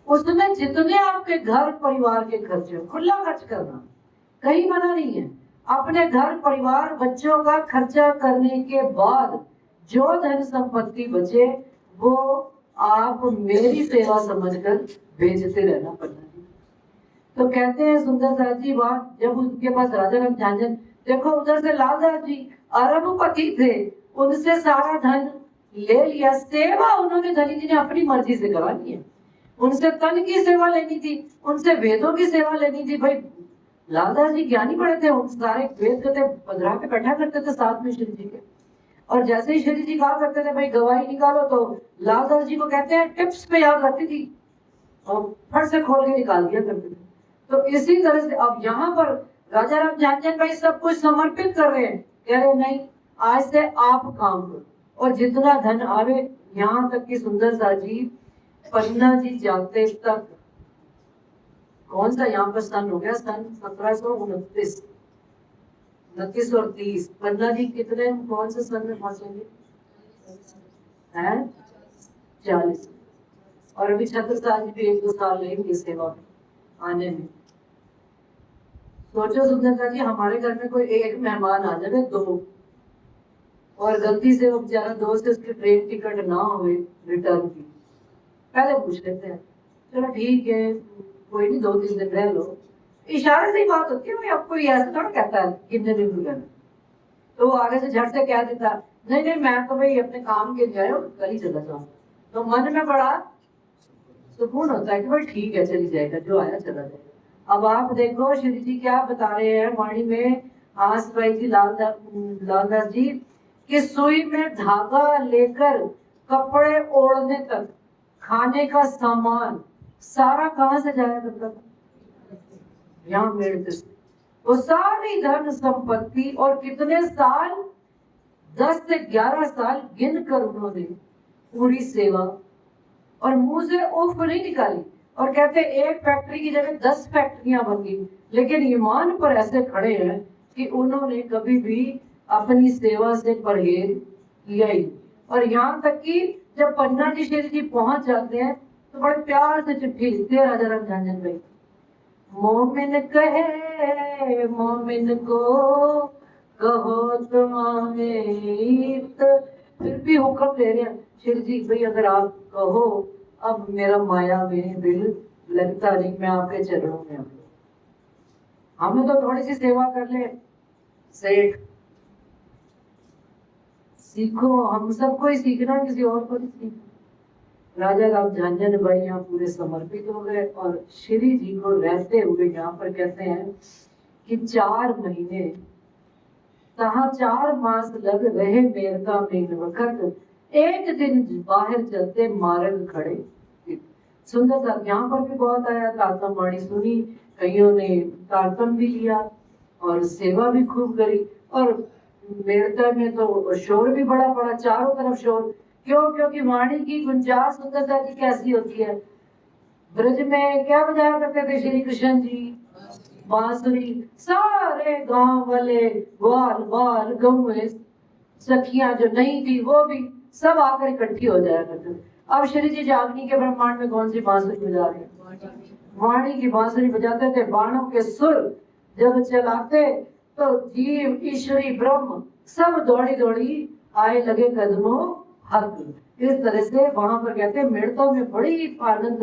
उसमें जितने आपके घर परिवार के खर्चे हो खुला खर्च करना, कहीं मना नहीं है। अपने घर परिवार बच्चों का खर्चा करने के बाद जो धन संपत्ति बचे वो आप मेरी सेवा समझकर भेजते रहना पड़ता है। तो कहते हैं सुंदर दास जी बात, जब उनके पास राजा राम झांझन, देखो उधर से लालदास जी अरबपति थे, उनसे सारा धन ले लिया, सेवा उन्होंने धनी जी ने अपनी मर्जी से करा ली है। उनसे तन की सेवा लेनी थी, उनसे वेदों की सेवा लेनी थी। भाई लालदास जी ज्ञानी पड़े थे, उन सारे वेद कहते पधरा के बैठा करते थे साथ में श्री जी के, और जैसे ही श्री जी कहा करते थे भाई गवाही निकालो, तो लालदास जी को कहते हैं टिप्स पे याद रखती थी और फट से खोल के निकाल दिया करते थे। तो इसी तरह से अब यहाँ पर राजा राम झांझन भाई सब कुछ समर्पित कर रहे हैं, कह रहे नहीं आज से आप काम करो और जितना धन आवे, यहाँ तक कि सुंदर सा जी पन्ना जी जाते तक, कौन सा यहाँ पर सन हो गया, सन 1729, 29 और 30, पन्ना जी कितने कौन से सन में पहुंचेंगे? 40, और अभी 76 साल भी 1-2 साल लेंगे सेवा में आने में। सोचो सुंदरता जी हमारे घर में कोई एक मेहमान आ जाए, 2, और गलती से वो बेचारा दोस्त उसकी ट्रेन टिकट ना हो रिटर्न की, पहले पूछ लेते हैं चलो ठीक है कोई नहीं 2-3 दिन रह लो, इशारे से ही बात होती है भाई, आपको ऐसा थोड़ा कहता है कितने दिन रुकना, तो वो आगे से झट से कह देता नहीं नहीं मैं तो भाई अपने काम के लिए कल ही चला जाऊँ, तो मन में बड़ा सुकून होता है कि भाई ठीक है चली जाएगा, जो आया चला जाएगा। अब आप देखो श्री जी क्या बता रहे हैं वाणी में, आस भाई जी लालदास जी कि सुई में धागा लेकर कपड़े ओढ़ने तक खाने का सामान सारा कहाँ से जाया करता था? यहाँ मेरे से वो सारी धन संपत्ति, और कितने साल, 10 से 11 साल गिन कर उन्होंने पूरी सेवा, और मुंह से उफ नहीं निकाली, और कहते एक फैक्ट्री की जगह 10 फैक्ट्रियां बन गई, लेकिन ईमान पर ऐसे खड़े हैं कि उन्होंने कभी भी अपनी सेवा से परहेज किया ही। और यहाँ तक कि जब पन्ना जी श्री जी पहुंच जाते हैं तो बड़े प्यार से चिट्ठी लिखते हैं राजा राम झांझन भाई, मोमिन कहे मोमिन को कहो तुम्हारे, फिर भी हुक्म दे रहे हैं श्री जी भाई अगर आप कहो अब मेरा माया में दिल लगता नहीं, मैं आपके चरणों में हूँ, हमें तो थोड़ी सी सेवा कर ले सेठ, सीखो, हम सबको ही सीखना, किसी और को नहीं सीखना। राजा राम झांझन भाई यहाँ पूरे समर्पित हो गए, और श्री जी को रहते हुए यहाँ पर कहते हैं कि 4 महीने तहाँ 4 मास लग रहे मेरका में वक्त, एक दिन बाहर चलते मार्ग खड़े। सुंदर सा यहाँ पर भी बहुत आया, तारतम वाणी सुनी, कईयों ने तारतम भी लिया और सेवा भी खूब करी, और मेरका में तो शोर भी बड़ा पड़ा, चारों तरफ शोर, क्यों? क्योंकि वाणी की गुंजाश सुंदरता जी कैसी होती है, ब्रज में क्या बजाया करते थे श्री कृष्ण जी? बांसुरी, सारे गांव वाले ग्वाल बाल गौए सखियां जो नहीं थी वो भी सब आकर इकट्ठी हो जाया करते थे। अब श्री जी जागनी के ब्रह्मांड में कौन सी बांसुरी बजा रहे हैं? वाणी की बांसुरी बजाते थे, बाणों के सुर जब चलाते तो जीव ईश्वरी ब्रह्म सब दौड़ी दौड़ी आए लगे कदमों हक। इस तरह से वहां पर कहते हैं मेड़ता में बड़ी आनंद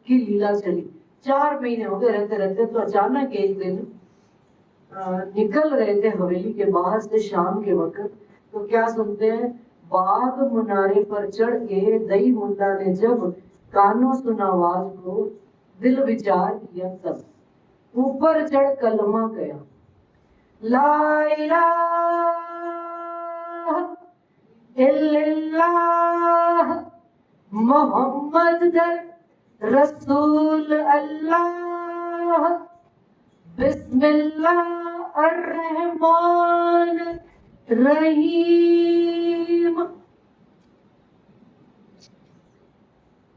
की लीला चली। 4 महीने हो गए रहते रहते, तो अचानक एक दिन निकल रहे थे हवेली के बाहर से शाम के वक्त, तो क्या सुनते हैं, बाग मुनारे पर चढ़ के दई मुंडा ने जब कानों सुना आवाज को, दिल विचार किया तब, ऊपर चढ़ कलमा गया, ला इलाहा इल्लल्लाह मोहम्मद रसूल अल्लाह बिस्मिल्लाह अर्रहमान रहीम।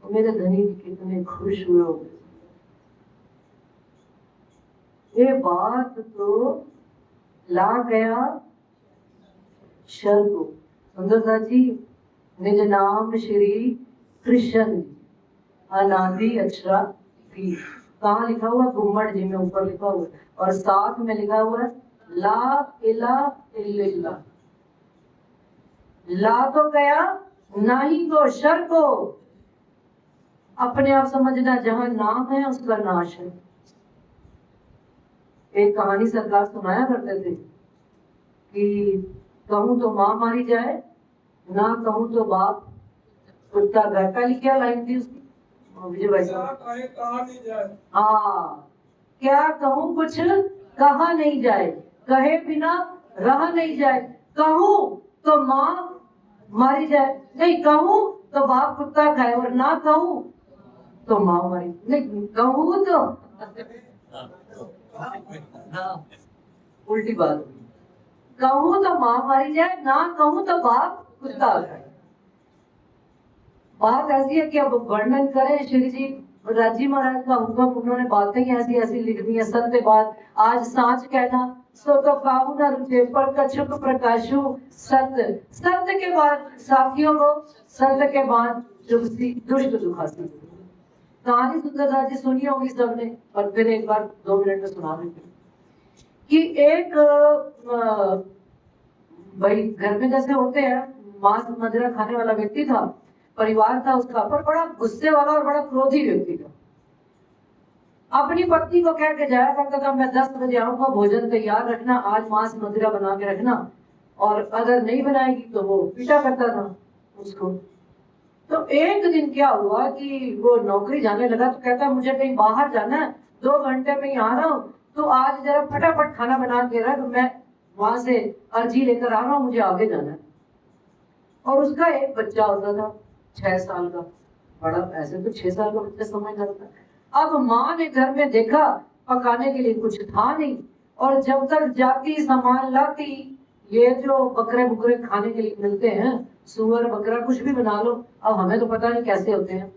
मेरे धनी कितने खुश हुए होंगे। ये बात तो ला गया शर को। सुंदरता जी निज नाम श्री कृष्ण अनादि अक्षरा भी कहाँ लिखा हुआ? गुम्मट जी में ऊपर लिखा हुआ है, और साथ में लिखा हुआ है ला इलाहा इल्लल्लाह। ला तो गया, नहीं को शर को। अपने आप समझना, जहां नाम है उसका नाश है। एक कहानी सरकार सुनाया करते थे कि कहूं तो मां मारी जाए, ना कहूं तो बाप कुत्ता घर का। लिखा लाइन थी उसकी विजय भाई साहब। हाँ, क्या कहूं कुछ कहा नहीं जाए, कहे बिना रहा नहीं जाए। कहूं तो मां मारी जाए, नहीं कहूं तो बाप कुत्ता खाए, और ना कहूं तो मां मारी। नहीं कहूं तो उल्टी बात। कहूं तो मां मारी जाए, ना कहूं तो बाप कुत्ता खाए। बात ऐसी है कि अब वर्णन करें श्री जी राजी महाराज का हुक्म, उन्होंने बातें ऐसी ऐसी लिख दी है। सत्य बात आज सांच कहना, सो तो काबू न रुचे पर कछुक प्रकाशु सत्य। सत्य के बाद साथियों को, सत्य के बाद दुष्ट दुखासी। कहानी सुंदरता जी सुनी होगी सबने, पर फिर एक बार 2 मिनट में सुना देते कि एक भाई घर में जैसे होते हैं, मांस मदिरा खाने वाला व्यक्ति था, परिवार था उसका, पर बड़ा गुस्से वाला और बड़ा क्रोधी व्यक्ति था। अपनी पत्नी को कह के जाया करता था, मैं 10 बजे आऊंगा, भोजन तैयार रखना, आज मांस मदिरा बना के रखना, और अगर नहीं बनाएगी तो वो पीटा करता था उसको। तो एक दिन क्या हुआ कि वो नौकरी जाने लगा, तो कहता मुझे कहीं बाहर जाना है, 2 घंटे में ही आ रहा हूँ, तो आज जरा फटाफट खाना बना के रख, मैं वहां से अर्जी लेकर आ रहा हूँ, मुझे आगे जाना है। और उसका एक बच्चा होता था 6 साल का, बड़ा ऐसे तो 6 साल का बच्चा समझदार होता है। अब माँ ने घर में देखा पकाने के लिए कुछ था नहीं, और जब तक जाती सामान लाती, ये जो बकरे बुकरे खाने के लिए मिलते हैं, सुअर बकरा कुछ भी बना लो, अब हमें तो पता नहीं कैसे होते हैं।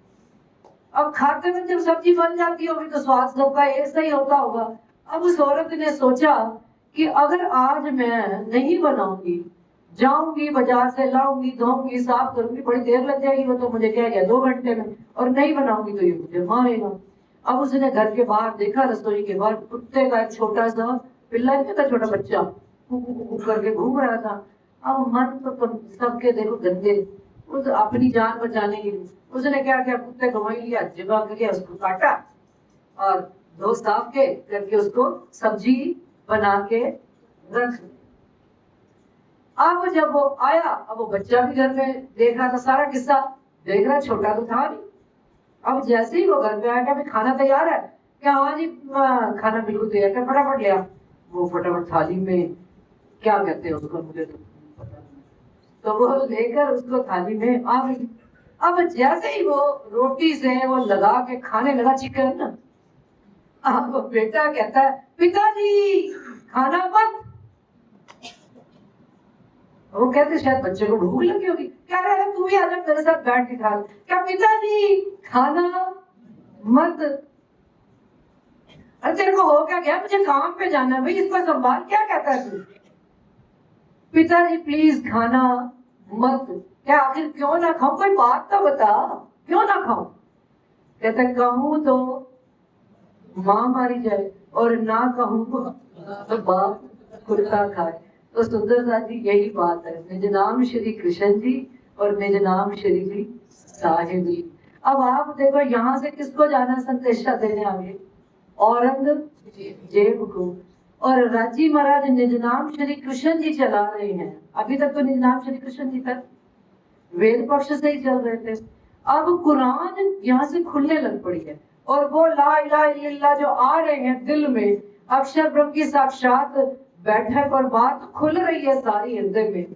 अब खाते में जब सब्जी बन जाती होगी तो स्वाद सबका एक सही होता होगा। अब उस औरत ने सोचा कि अगर आज मैं नहीं बनाऊंगी, जाऊंगी बाजार से लाऊंगी, धोऊंगी, साफ करूंगी, बड़ी देर लग जाएगी, वो तो मुझे कह गया 2 घंटे में, और नहीं बनाऊंगी तो ये मुझे मारेगा। अब उसने घर के बाहर देखा, रसोई के बाहर कुत्ते का एक छोटा सा पिल्ला नहीं था, छोटा बच्चा करके घूम रहा था। अब मन तो सबके देखो गंदे, उस अपनी जान बचाने के लिए उसने क्या किया, कुत्ते को वहीं लिया, जगह करके उसको काटा और धो साफ के करके उसको सब्जी बना के रख। अब जब वो आया, अब वो बच्चा भी घर में देख रहा था, सारा किस्सा देख रहा, छोटा तो था नहीं। अब जैसे ही वो घर पे आया, क्या खाना तैयार है? क्या हाँ जी खाना बिल्कुल तैयार है, फटाफट लिया। वो फटाफट थाली में, क्या कहते हैं उसको, मुझे तो पता नहीं, तो वो लेकर उसको थाली में आ गई। अब जैसे ही वो रोटी से वो लगा के खाने लगा चिकन ना, अब वो बेटा कहता है पिताजी खाना मत। वो कहते शायद बच्चे को भूख लगी होगी, क्या रहा है तू भी आजा मेरे साथ बैठ के खा। क्या पिताजी खाना मत। अरे तेरे को हो क्या गया, मुझे काम पे जाना है भाई, इसको संभाल। क्या कहता है तू? पिताजी प्लीज खाना मत। क्या आखिर क्यों ना खाऊं, कोई बात तो बता, क्यों ना खाऊं? कहता कहूं तो मां मारी जाए, और ना कहूं तो बाप कुत्ता खाए। तो सुंदरता जी यही बात है, निज नाम श्री कृष्ण जी और निज नाम श्री जी साहिब जी। अब आप देखो यहाँ से किसको जाना संदेशा देने आगे? औरंगजेब को। और राजी महाराज निज नाम श्री कृष्ण जी चला रहे हैं, अभी तक तो निज नाम श्री कृष्ण जी तक वेद पक्ष से ही चल रहे थे। अब कुरान यहाँ से खुलने लग पड़ी है, और वो ला इलाहा इल्लल्लाह जो आ रहे हैं दिल में, अक्षर ब्रह्म की साक्षात बैठक और बात खुल रही है सारी हृदय में।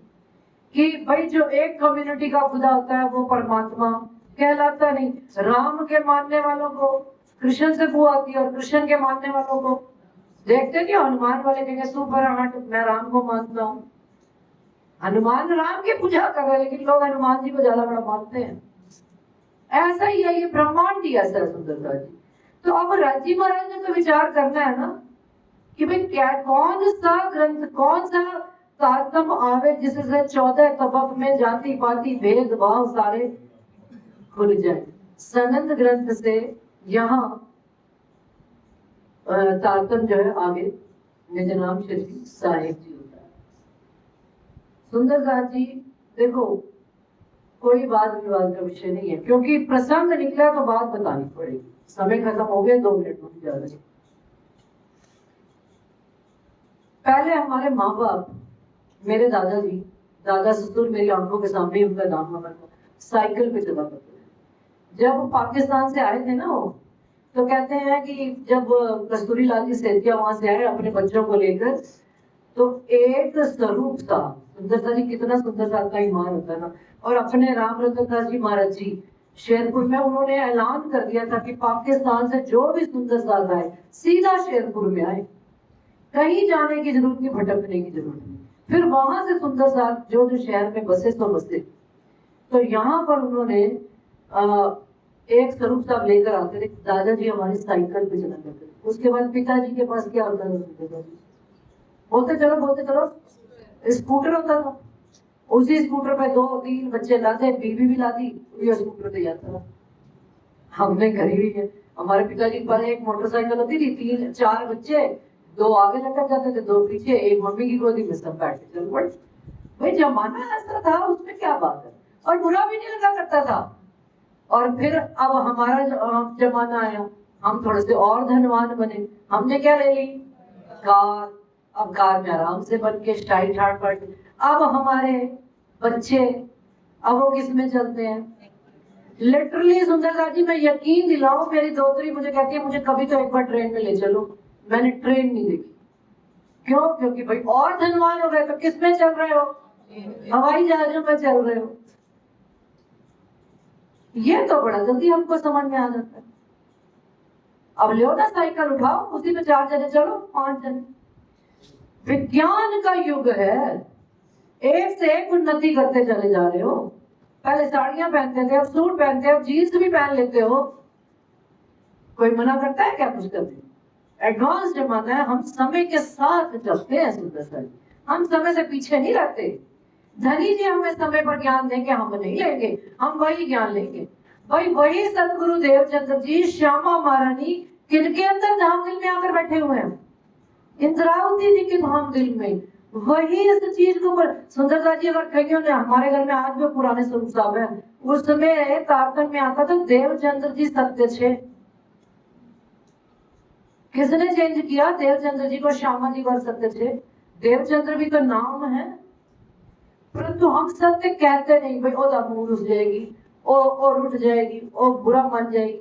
कि भाई जो एक कम्युनिटी का खुदा होता है वो परमात्मा कहलाता नहीं। राम के मानने वालों को कृष्ण से बू आती है और कृष्ण के मानने वालों को देखते नहीं, हनुमान वाले कहेंगे तू पर हट, मैं राम को मानता हूँ। हनुमान राम की पूजा कर रहे हैं लेकिन लोग हनुमान जी को ज्यादा बड़ा मानते हैं। ऐसा ही है, ये ब्रह्मांड ही ऐसा है सुंदरता जी। तो अब राजी महाराज ने तो विचार करना है ना कि भाई क्या, कौन सा ग्रंथ, कौन सा तारतम आवे जिससे 14 तबक में जाति पाति भेदभाव सारे खुल जाए। सनंद ग्रंथ से यहाँ तारतम जो है आगे निज नाम श्री साहेब जी होता है। सुंदरदास जी देखो कोई वाद विवाद का विषय नहीं है, क्योंकि प्रसंग निकला तो बात बतानी पड़ेगी। समय खत्म हो गया, 2 मिनट में ज्यादा नहीं। पहले हमारे माँ बाप, मेरे दादाजी, दादा ससुर मेरी आंखों के सामने उनका नाम हमारा साइकिल पे चला करते थे। जब पाकिस्तान से आए थे ना वो, तो कहते हैं कि जब कस्तूरी लाल जी सेठिया वहां से आए अपने बच्चों को लेकर, तो एक स्वरूप था सुंदरता जी, कितना सुंदरता का ईमान होता है ना। और अपने राम रतन दास जी महाराज जी शेरपुर में उन्होंने ऐलान कर दिया था कि पाकिस्तान से जो भी सुंदर साथ आए सीधा शेरपुर में आए, कहीं जाने की जरूरत नहीं, भटकने की जरूरत नहीं। फिर वहां से सुंदर साथ जो जो शहर में बसे तो बसे। तो यहाँ पर उन्होंने एक स्वरूप साहब लेकर आते थे, दादाजी हमारी साइकिल पे चला करते थे। उसके बाद पिताजी के पास क्या होता था, बोलते चलो स्कूटर होता था। उसी स्कूटर पे 2-3 बच्चे लाते, बीवी भी लाती, ये स्कूटर पे जाता था। हमने करी हुई है, हमारे पिताजी के पास एक मोटरसाइकिल होती थी, 3-4 बच्चे, 2 आगे लटक जाते थे, 2 पीछे, एक मम्मी की गोदी में, सब बैठ के चल पड़े। भाई जमाना ऐसा था, उसमें क्या बात है, और बुरा भी नहीं लगा करता था। और फिर अब हमारा जमाना आया, हम थोड़े से और धनवान बने, हमने क्या ले ली, कार। अब कार में आराम से बन के स्टाइल ठाट पड़। अब हमारे बच्चे, अब वो किस में चलते हैं, लिटरली सुंदरता जी मैं यकीन दिलाऊं, मेरी दोतरी मुझे कहती है मुझे कभी तो एक बार ट्रेन में ले चलो। मैंने ट्रेन नहीं देखी। क्यों? क्योंकि भाई और धनवान हो गए, तो किस में चल रहे हो, हवाई जहाजों में चल रहे हो। ये तो बड़ा जल्दी हमको समझ में आ जाता है। अब लो ना साइकिल उठाओ, उसी पे 4 जने चलो, 5 जने। विज्ञान का युग है, एक से एक उन्नति करते चले जा रहे हो। पहले साड़ियां पहनते थे, अब सूट पहनते, अब जीन्स भी पहन लेते हो। कोई मना करता है क्या कुछ करने? एडवांस जमाना है, हम समय के साथ चलते हैं सुंदर सर, हम समय से पीछे नहीं रहते। धनी जी हमें समय पर ज्ञान देंगे, हम नहीं लेंगे, हम वही ज्ञान लेंगे। भाई वही सदगुरु देवचंद्र जी, श्यामा महारानी, किनके अंदर धाम दिल में आकर बैठे हुए हैं, इंद्रावती जी के धाम दिल में। वही इस चीज को सुंदरता जी अगर कहियो ने, हमारे घर में आज भी पुराने स्वरूप साहब है, उसमें तारतम में आता था देवचंद्र जी सत्य छे। किसने चेंज किया? देवचंद्र जी को श्यामा जी कर सत्य छे। देवचंद्र भी तो नाम है, परंतु हम सत्य कहते नहीं। भाई ओदा मुंह रुस जाएगी, ओ रुठ जाएगी, ओ बुरा मान जाएगी।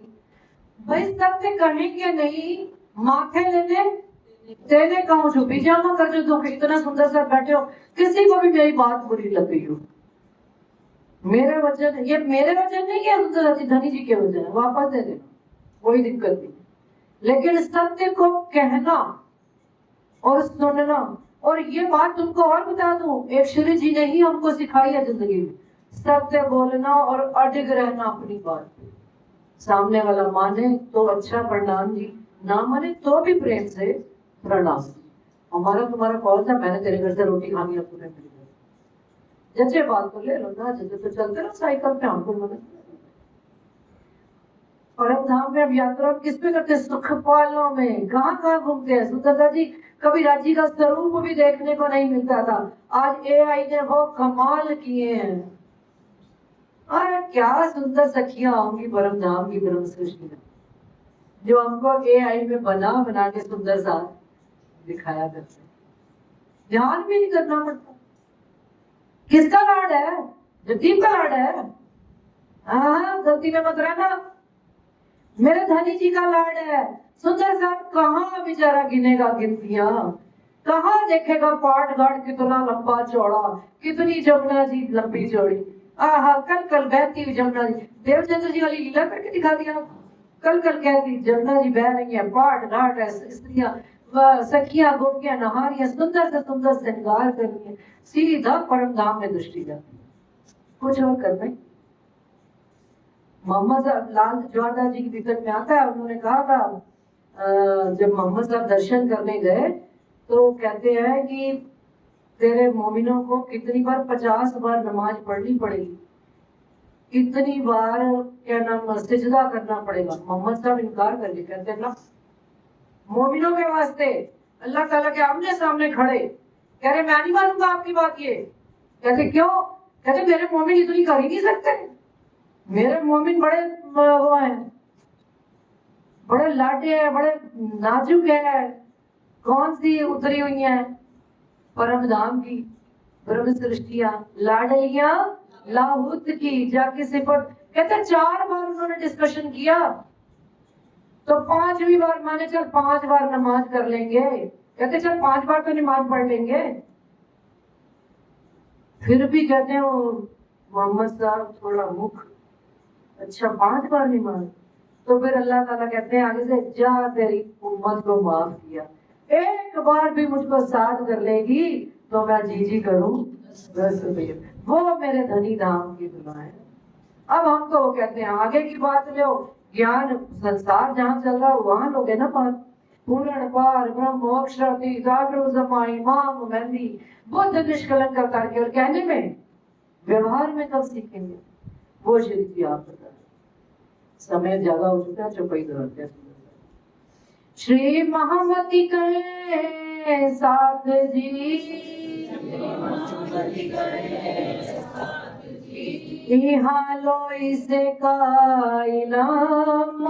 भाई सत्य कहेंगे नहीं, माथे लेने तेने कहूँ जो पिजामा कर जो दुख, इतना सुंदर से बैठे हो, किसी को भी मेरी बात बुरी लग गई हो, मेरे वचन, ये मेरे वचन नहीं है, सुंदर धनी जी के वचन है, वापस दे देना, कोई दिक्कत नहीं। लेकिन सत्य को कहना और सुनना, और ये बात तुमको और बता दूं, एक श्री जी ने ही हमको सिखाई है जिंदगी में, सत्य बोलना और अडिग रहना अपनी बात पे। सामने वाला माने तो अच्छा प्रणाम जी, ना माने तो भी प्रेम से प्रणाम। हमारा तुम्हारा कॉल था, मैंने तेरे घर से रोटी खानी, अब तुम्हें मेरे घर, जैसे बात को ले लो ना, जैसे तो चलते रहो साइकिल पे, हमको मदद। परम धाम में अब यात्रा किस पे करते? सुख पालों में। कहाँ घूमते हैं सुंदरता जी? कभी राजी का स्वरूप भी देखने को नहीं मिलता था, आज एआई ने वो कमाल किए हैं। अरे क्या सुंदर सखियां होंगी परम धाम की ब्रह्म सृष्टि में, जो हमको एआई में बना के सुंदर सा दिखाया करते, ध्यान भी नहीं करना पड़ता। किसका लाड है? जगदीप का लाड है। हाँ, गलती में मत रहना, मेरे धनी जी का लाड है। सुंदर साहब कहाँ बेचारा गिनेगा गिनतियां, कहाँ देखेगा पाट घाट कितना लंबा चौड़ा, कितनी जमुना जी लंबी चौड़ी। आहा, कल कल बहती हुई जमुना जी, देवचंद्र जी वाली लीला करके दिखा दिया। कल कल कहती जमुना जी बह रही है, पाट घाट है, स्त्रियां सखियां गोपियां नहा रही है, सुंदर से सुंदर श्रृंगार कर रही है, सीधा परम धाम में दृष्टि जाती। कुछ और कर रहे। मोहम्मद लाल जवाहरदास जी के भीतर में आता है, उन्होंने कहा था जब मोहम्मद साहब दर्शन करने गए तो कहते हैं कि तेरे मोमिनों को कितनी बार 50 बार नमाज पढ़नी पड़ेगी, कितनी बार क्या नाम सिजदा करना पड़ेगा। मोहम्मद साहब इनकार करके कहते हैं ना, मोमिनों के वास्ते अल्लाह ताला के आमने सामने खड़े, कह रहे मैं नहीं मानूंगा आपकी बात। ये कहते क्यों? कहते मेरे मोमिन इतनी कर ही नहीं सकते, मेरे मोमिन बड़े वो हैं, बड़े लाडे हैं, बड़े नाजुक है। कौन सी उतरी हुई है? परम धाम की ब्रह्म सृष्टियां लाडलियां लाहुत की जाके सिफत। कहते 4 बार उन्होंने डिस्कशन किया, तो 5वीं बार माने चल 5 बार नमाज कर लेंगे। कहते चल 5 बार तो नमाज पढ़ लेंगे। फिर भी कहते हैं वो मोहम्मद साहब थोड़ा मुख, अच्छा 5 बार नमाज। तो फिर अल्लाह ताला कहते हैं आगे से, जा तेरी उम्मत को माफ किया, एक बार भी मुझको साथ कर लेगी तो मैं जी जी करूं बस। वो मेरे धनी धाम की दुआ है। अब हम तो वो कहते हैं आगे की बात लो, ज्ञान संसार जहाँ चल रहा है वहां लोग है ना पार पूर्ण पार ब्रह्म मोक्ष इमाम मेहंदी बुद्ध निष्कलंक करके, और कहने में व्यवहार में कब सीखेंगे वो श्री जी आप बता। समय ज्यादा हो चुका है, चौपाई दोहराते हैं। श्री महामती करे साथ जी, हालो इसे का इनाम,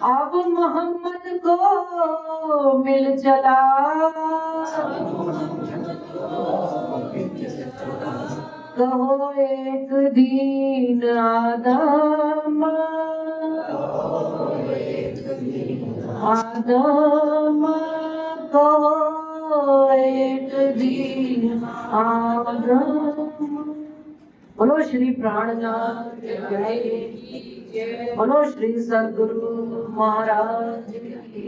अब मोहम्मद को मिल चला, कहो एक दीन आदम, आदम कहो एक दीन आदम। बोलो श्री प्राणनाथ जय, बोलो श्री सद्गुरु महाराज की।